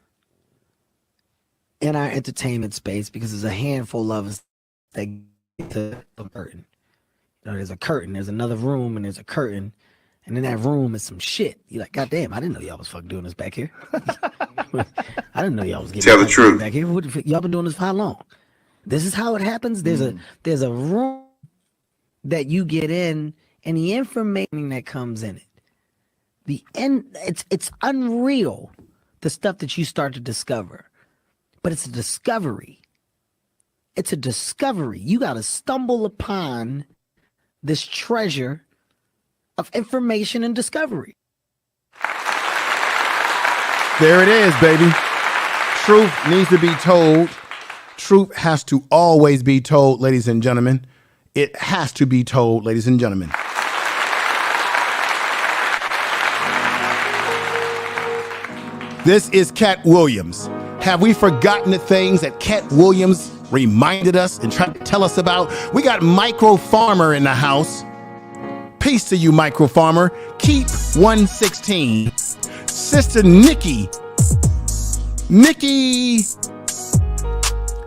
C: in our entertainment space because there's a handful of us that get to the curtain. You know, there's a curtain, there's another room, and there's a curtain, and in that room is some shit. You're like, God damn, I didn't know y'all was fucking doing this back here. I didn't know y'all was getting
B: Tell the truth.
C: back here. Y'all been doing this for how long? This is how it happens. There's a room that you get in, and the information that comes in it. It's unreal, the stuff that you start to discover. But it's a discovery. It's a discovery. You got to stumble upon this treasure of information and discovery.
D: There it is, baby. Truth needs to be told. Truth has to always be told, ladies and gentlemen. It has to be told, ladies and gentlemen. This is Cat Williams. Have we forgotten the things that Cat Williams reminded us and tried to tell us about? We got Micro Farmer in the house. Peace to you, Micro Farmer. Keep 116. Sister Nikki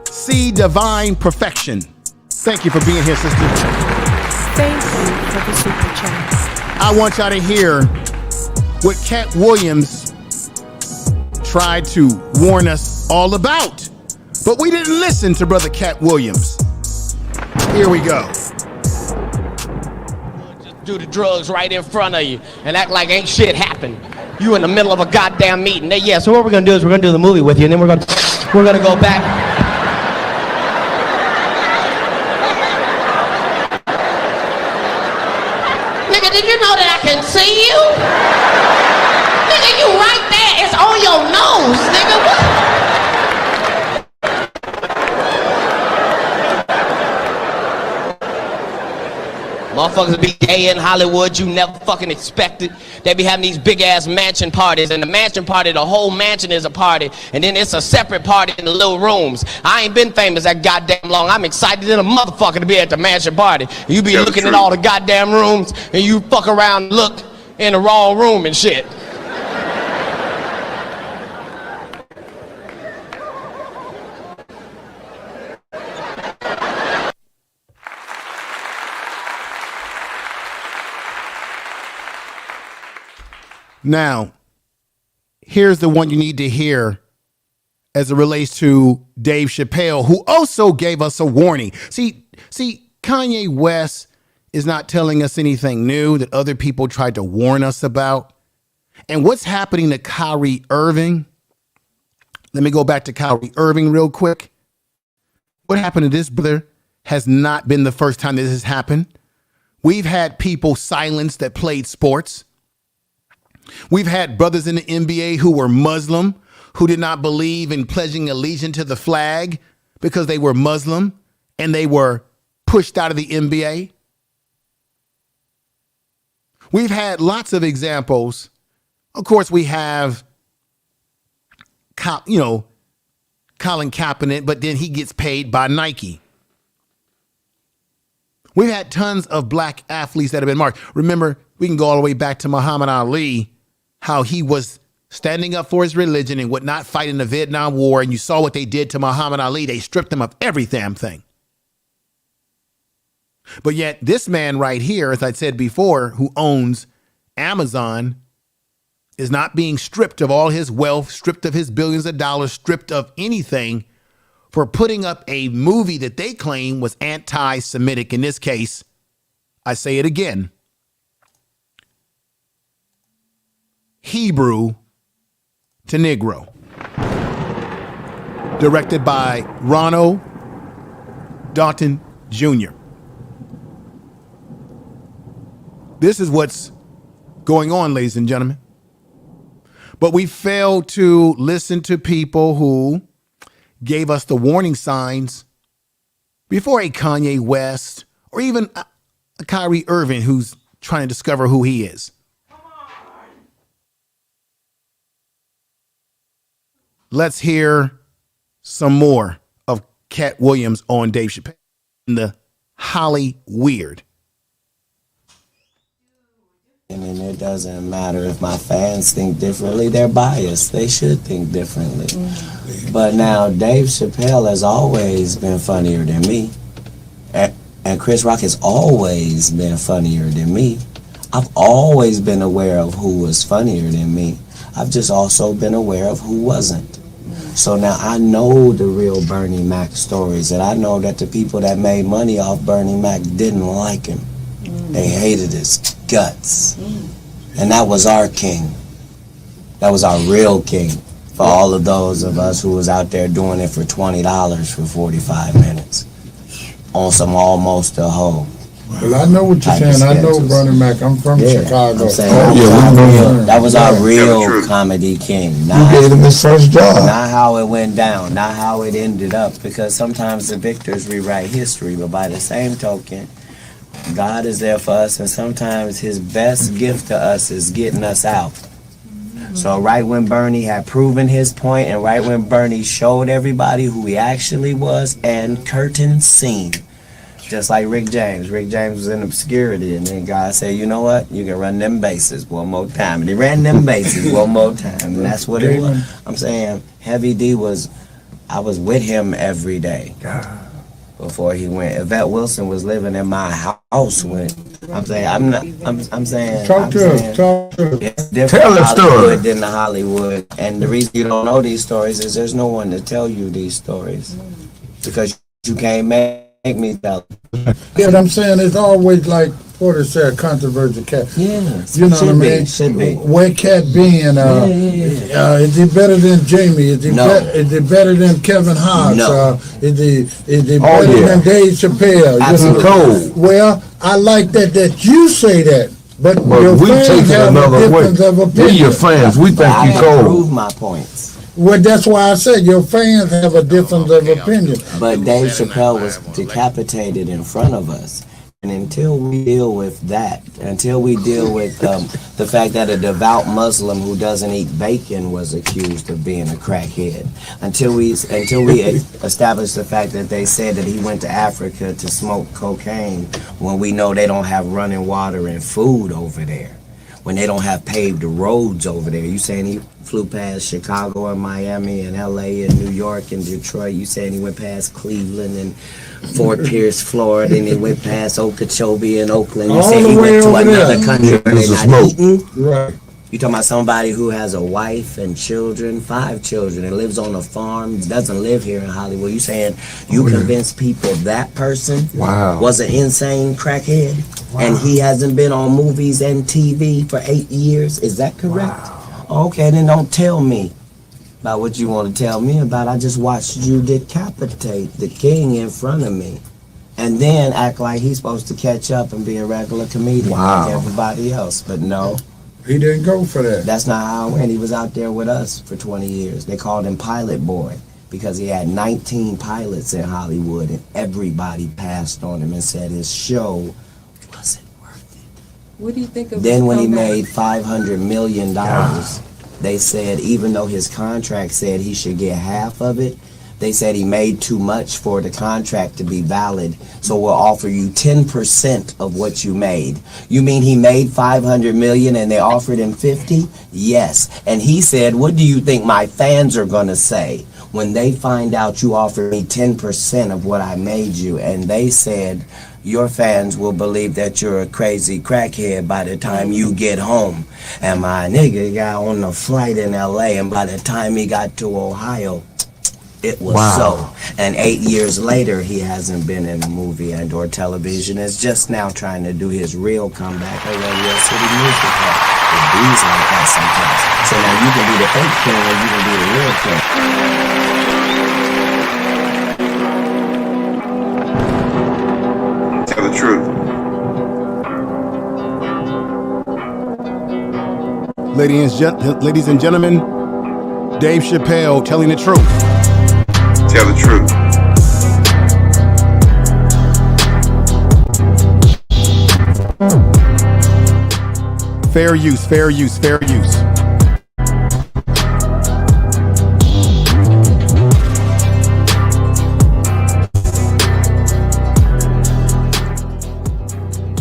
D: C. Divine Perfection. Thank you for being here, sister.
G: Thank you for the super chat.
D: I want y'all to hear what Cat Williams tried to warn us all about. But we didn't listen to Brother Cat Williams. Here we go.
F: Just do the drugs right in front of you and act like ain't shit happened. You in the middle of a goddamn meeting. Yeah, so what we're gonna do is we're gonna do the movie with you, and then we're gonna go back. Nigga, did you know that I can see you? Nigga, you right there. It's on your nose, nigga. What? Motherfuckers be gay in Hollywood, you never fucking expected. They be having these big ass mansion parties, and the mansion party, the whole mansion is a party, and then it's a separate party in the little rooms. I ain't been famous that goddamn long. I'm excited in a motherfucker to be at the mansion party. You be looking at all the goddamn rooms, and you fuck around and look in the wrong room and shit.
D: Now, here's the one you need to hear as it relates to Dave Chappelle, who also gave us a warning. See, Kanye West is not telling us anything new that other people tried to warn us about. And what's happening to Kyrie Irving? Let me go back to Kyrie Irving real quick. What happened to this brother has not been the first time this has happened. We've had people silenced that played sports. We've had brothers in the NBA who were Muslim, who did not believe in pledging allegiance to the flag because they were Muslim, and they were pushed out of the NBA. We've had lots of examples. Of course, we have Colin Kaepernick, but then he gets paid by Nike. We've had tons of black athletes that have been marked. Remember, we can go all the way back to Muhammad Ali, how he was standing up for his religion and would not fight in the Vietnam War. And you saw what they did to Muhammad Ali. They stripped him of every damn thing. But yet this man right here, as I said before, who owns Amazon, is not being stripped of all his wealth, stripped of his billions of dollars, stripped of anything for putting up a movie that they claim was anti-Semitic. In this case, I say it again, Hebrew to Negro. Directed by Ronald Dalton Jr. This is what's going on, ladies and gentlemen. But we failed to listen to people who gave us the warning signs before a Kanye West or even a Kyrie Irving who's trying to discover who he is. Let's hear some more of Cat Williams on Dave Chappelle in the Holly Weird.
H: And it doesn't matter if my fans think differently. They're biased. They should think differently. But now Dave Chappelle has always been funnier than me. And Chris Rock has always been funnier than me. I've always been aware of who was funnier than me. I've just also been aware of who wasn't. So now I know the real Bernie Mac stories, and I know that the people that made money off Bernie Mac didn't like him. They hated his guts. And that was our king. That was our real king. For all of those of us who was out there doing it for $20 for 45 minutes. On some almost a hoe.
I: Well, I know what you're saying. I know Bernie Mac. I'm from Chicago.
H: I'm saying that was our real comedy king.
I: You gave him his first job.
H: Not how it went down, not how it ended up, because sometimes the victors rewrite history, but by the same token, God is there for us, and sometimes his best gift to us is getting us out. So right when Bernie had proven his point, and right when Bernie showed everybody who he actually was, and curtain scene. Just like Rick James. Rick James was in obscurity, and then God said, you know what? You can run them bases one more time. And he ran them bases one more time, and that's what it was. I'm saying Heavy D I was with him every day before he went. Yvette Wilson was living in my house when, I'm saying,
I: Talk to us.
H: It's different
I: Tell the story.
H: than the Hollywood. And the reason you don't know these stories is there's no one to tell you these stories. Because you can't make me tell.
I: Yeah, I'm saying it's always like Porter said, controversial cat.
H: Yeah,
I: you know what I mean.
H: Should be.
I: Where Cat being? Is he better than Jamie? Is he better than Kevin Hart?
H: No.
I: Is he better than Dave Chappelle?
H: Absolutely.
I: Well, I like that you say that. But your
W: we
I: fans
W: take it
I: have
W: another
I: a
W: way.
I: difference of opinion.
W: We're your fans. We think you cold.
H: Prove my points.
I: Well, that's why I said your fans have a difference of opinion.
H: But Dave Chappelle was decapitated in front of us. And until we deal with that, until we deal with the fact that a devout Muslim who doesn't eat bacon was accused of being a crackhead, until we establish the fact that they said that he went to Africa to smoke cocaine when we know they don't have running water and food over there, when they don't have paved roads over there. You saying he flew past Chicago and Miami and LA and New York and Detroit. You saying he went past Cleveland and Fort Pierce, Florida, and he went past Okeechobee and Oakland. You saying he went to another country where they're not eating?
I: Right.
H: You talking about somebody who has a wife and children, 5 children, and lives on a farm, doesn't live here in Hollywood. You saying you convinced people that person was an insane crackhead, and he hasn't been on movies and TV for 8 years? Is that correct? Okay, then don't tell me about what you want to tell me about. I just watched you decapitate the king in front of me, and then act like he's supposed to catch up and be a regular comedian like everybody else. But no.
I: He didn't go for that.
H: That's not how it went. He was out there with us for 20 years. They called him Pilot Boy because he had 19 pilots in Hollywood, and everybody passed on him and said his show wasn't worth it.
X: What do you think of
H: Then when he made $500 million They said even though his contract said he should get half of it, they said he made too much for the contract to be valid, so we'll offer you 10% of what you made. You mean he made $500 million and they offered him 50? Yes. And he said, what do you think my fans are gonna say when they find out you offered me 10% of what I made you? And they said, your fans will believe that you're a crazy crackhead by the time you get home. And my nigga got on the flight in LA, and by the time he got to Ohio, it was so. And 8 years later, he hasn't been in a movie and or television. Is just now trying to do his real comeback at Radio City Music Hall. It bees like that sometimes. So now you can be the fake king or you can be the real king.
B: Tell the truth.
D: Ladies and gentlemen, Dave Chappelle telling the truth.
B: Tell the truth.
D: Fair use, fair use, fair use.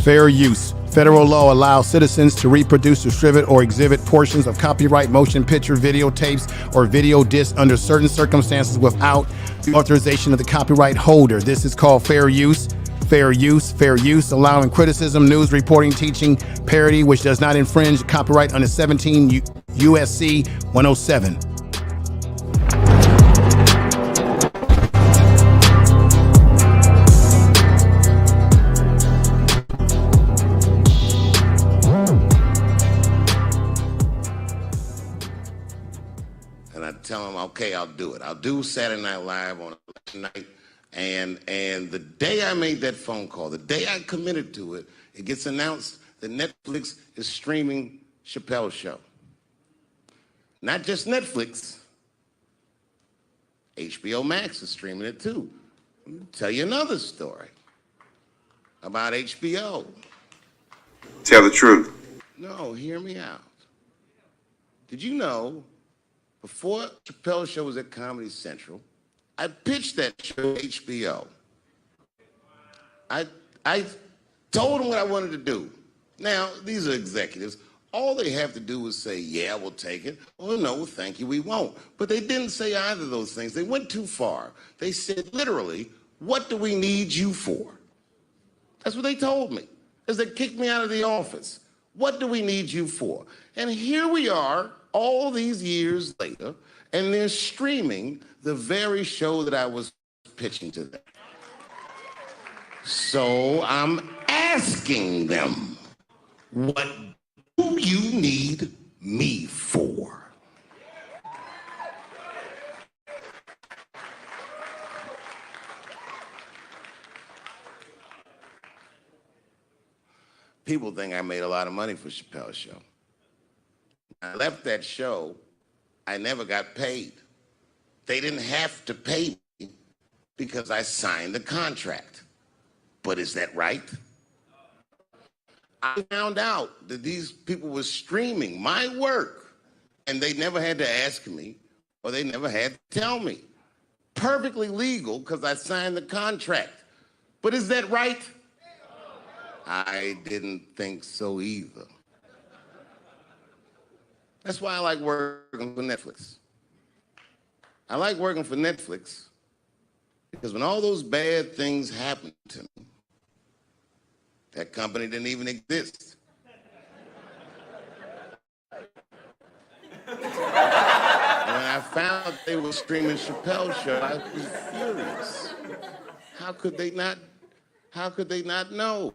D: Fair use. Federal law allows citizens to reproduce, distribute, or exhibit portions of copyright motion picture, videotapes, or video discs under certain circumstances without the authorization of the copyright holder. This is called fair use. Fair use, fair use, allowing criticism, news reporting, teaching, parody, which does not infringe copyright under 17 USC 107.
E: Tell them, okay, I'll do it. I'll do Saturday Night Live on election night. And the day I made that phone call, the day I committed to it, it gets announced that Netflix is streaming Chappelle's show. Not just Netflix. HBO Max is streaming it too. Let me tell you another story about HBO.
B: Tell the truth.
E: No, hear me out. Did you know before Chappelle's show was at Comedy Central, I pitched that show to HBO. I told them what I wanted to do. Now, these are executives. All they have to do is say, yeah, we'll take it, or no, thank you, we won't. But they didn't say either of those things. They went too far. They said, literally, what do we need you for? That's what they told me, as they kicked me out of the office. What do we need you for? And here we are, all these years later, and they're streaming the very show that I was pitching to them. So I'm asking them, what do you need me for? People think I made a lot of money for Chappelle's show. I left that show, I never got paid. They didn't have to pay me because I signed the contract. But is that right? I found out that these people were streaming my work and they never had to ask me or they never had to tell me. Perfectly legal because I signed the contract. But is that right? I didn't think so either. That's why I like working for Netflix. I like working for Netflix because when all those bad things happened to me, that company didn't even exist. And when I found out they were streaming Chappelle's show, I was furious. How could they not know?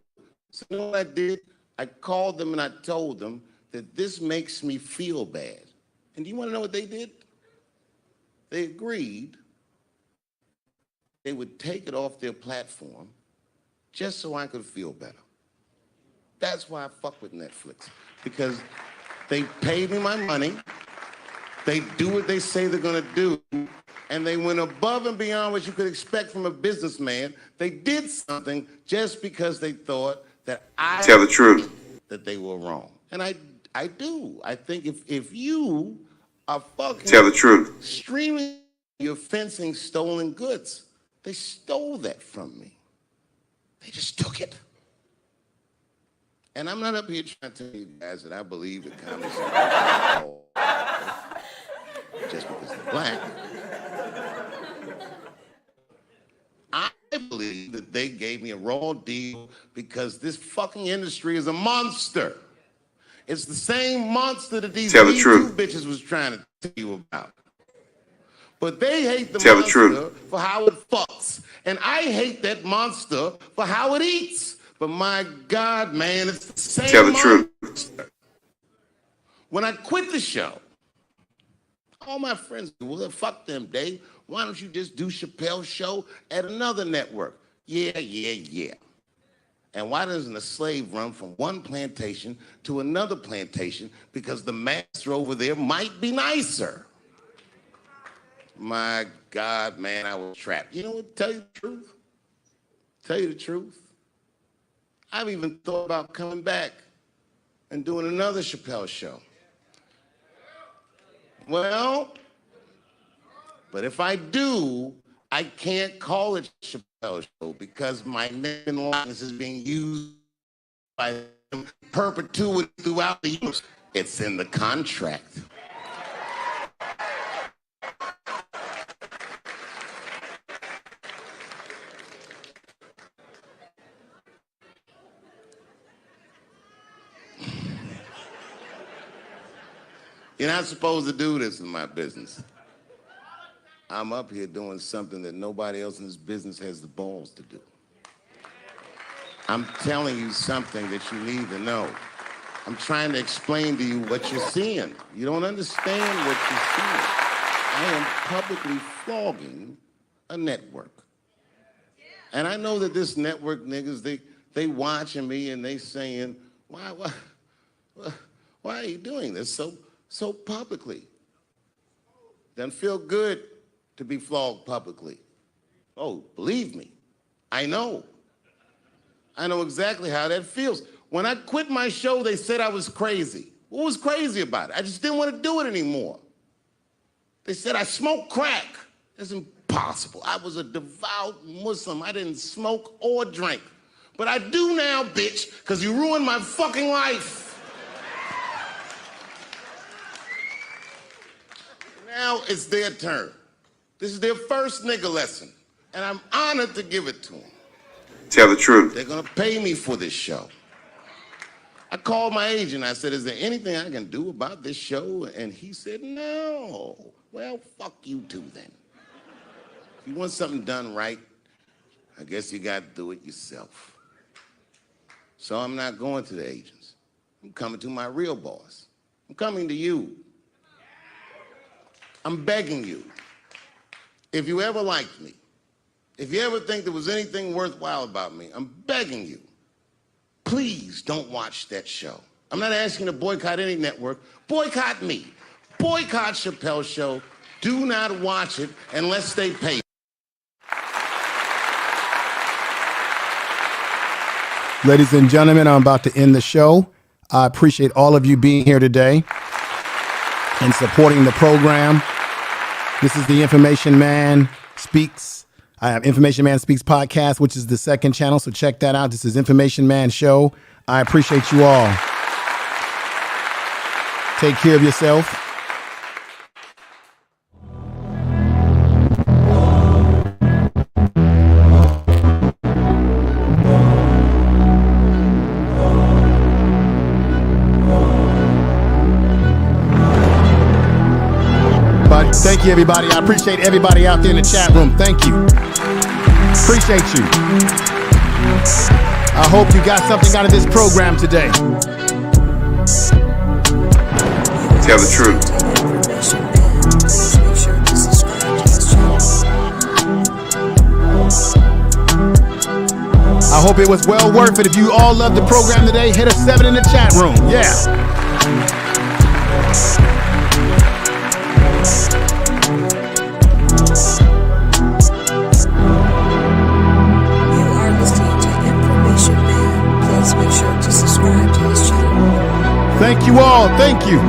E: So you know what I did? I called them and I told them that this makes me feel bad. And do you want to know what they did? They agreed they would take it off their platform just so I could feel better. That's why I fuck with Netflix, because they paid me my money, they do what they say they're gonna do, and they went above and beyond what you could expect from a businessman. They did something just because they thought that
B: Tell the truth.
E: that they were wrong. And I do. I think if you are fucking
B: Tell the truth.
E: streaming your fencing stolen goods. They stole that from me. They just took it. And I'm not up here trying to tell you guys that I believe that comics just because they're black. I believe that they gave me a raw deal because this fucking industry is a monster. It's the same monster that these
B: Tell the
E: Me
B: truth.
E: Too bitches was trying to tell you about. But they hate the
B: Tell the
E: monster
B: truth.
E: for how it fucks. And I hate that monster for how it eats. But my God, man, it's the same
B: Tell the
E: monster.
B: truth.
E: When I quit the show, all my friends, well, fuck them, Dave. Why don't you just do Chappelle's show at another network? Yeah. And why doesn't a slave run from one plantation to another plantation? Because the master over there might be nicer. My God, man, I was trapped. You know what? Tell you the truth. Tell you the truth. I've even thought about coming back and doing another Chappelle show. Well, but if I do, I can't call it Chappelle Show because my name and likeness is being used by them perpetuity throughout the years. It's in the contract. You're not supposed to do this in my business. I'm up here doing something that nobody else in this business has the balls to do. I'm telling you something that you need to know. I'm trying to explain to you what you're seeing. You don't understand what you're seeing. I am publicly flogging a network. And I know that this network niggas, they watching me and they saying, why are you doing this so publicly? Doesn't feel good to be flogged publicly. Oh, believe me, I know. I know exactly how that feels. When I quit my show, they said I was crazy. What was crazy about it? I just didn't want to do it anymore. They said I smoked crack. That's impossible. I was a devout Muslim. I didn't smoke or drink. But I do now, bitch, because you ruined my fucking life. Now it's their turn. This is their first nigga lesson, and I'm honored to give it to them.
B: Tell the truth.
E: They're gonna pay me for this show. I called my agent. I said, is there anything I can do about this show? And he said, no. Well, fuck you too then. If you want something done right, I guess you gotta do it yourself. So I'm not going to the agents. I'm coming to my real boss. I'm coming to you. I'm begging you. If you ever liked me, if you ever think there was anything worthwhile about me, I'm begging you, please don't watch that show. I'm not asking you to boycott any network. Boycott me. Boycott Chappelle's show. Do not watch it unless they pay.
D: Ladies and gentlemen, I'm about to end the show. I appreciate all of you being here today and supporting the program. This is the Information Man Speaks. I have Information Man Speaks podcast, which is the second channel, so check that out. This is Information Man Show. I appreciate you all. Take care of yourself. Thank you, everybody. I appreciate everybody out there in the chat room. Thank you. Appreciate you. I hope you got something out of this program today.
B: Tell the truth.
D: I hope it was well worth it. If you all loved the program today, hit a 7 in the chat room. Yeah. Thank you all. Thank you.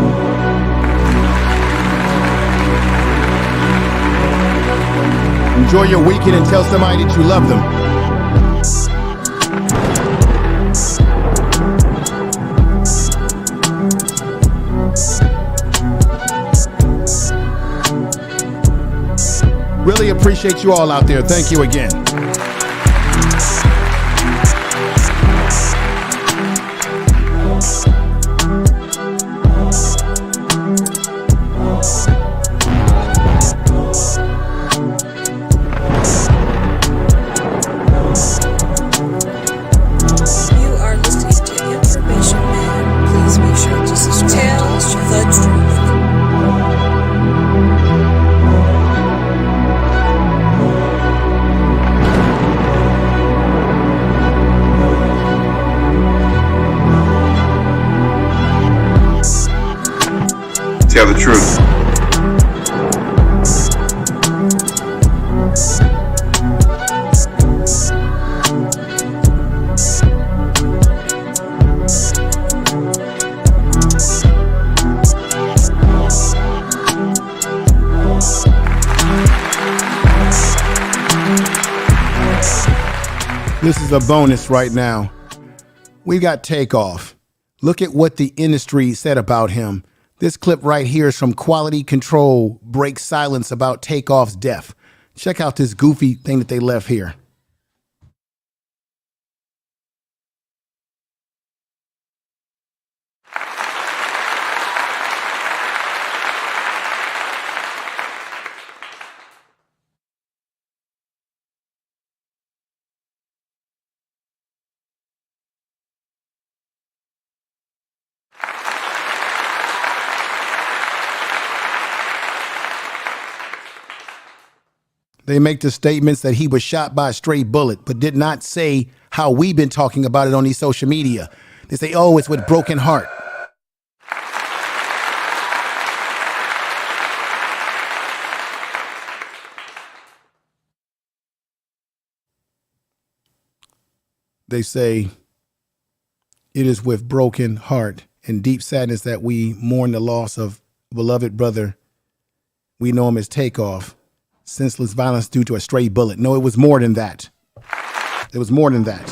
D: Enjoy your weekend and tell somebody that you love them. Really appreciate you all out there. Thank you again.
A: You are listening to Information Man. Please make sure to subscribe to his channel. The truth.
B: Tell the truth.
D: This is a bonus right now. We got Takeoff. Look at what the industry said about him. This clip right here is from Quality Control Breaks Silence about Takeoff's death. Check out this goofy thing that they left here. They make the statements that he was shot by a stray bullet, but did not say how we've been talking about it on these social media. They say, oh, it's with broken heart. They say, it is with broken heart and deep sadness that we mourn the loss of a beloved brother. We know him as Takeoff. Senseless violence due to a stray bullet. No, it was more than that. It was more than that.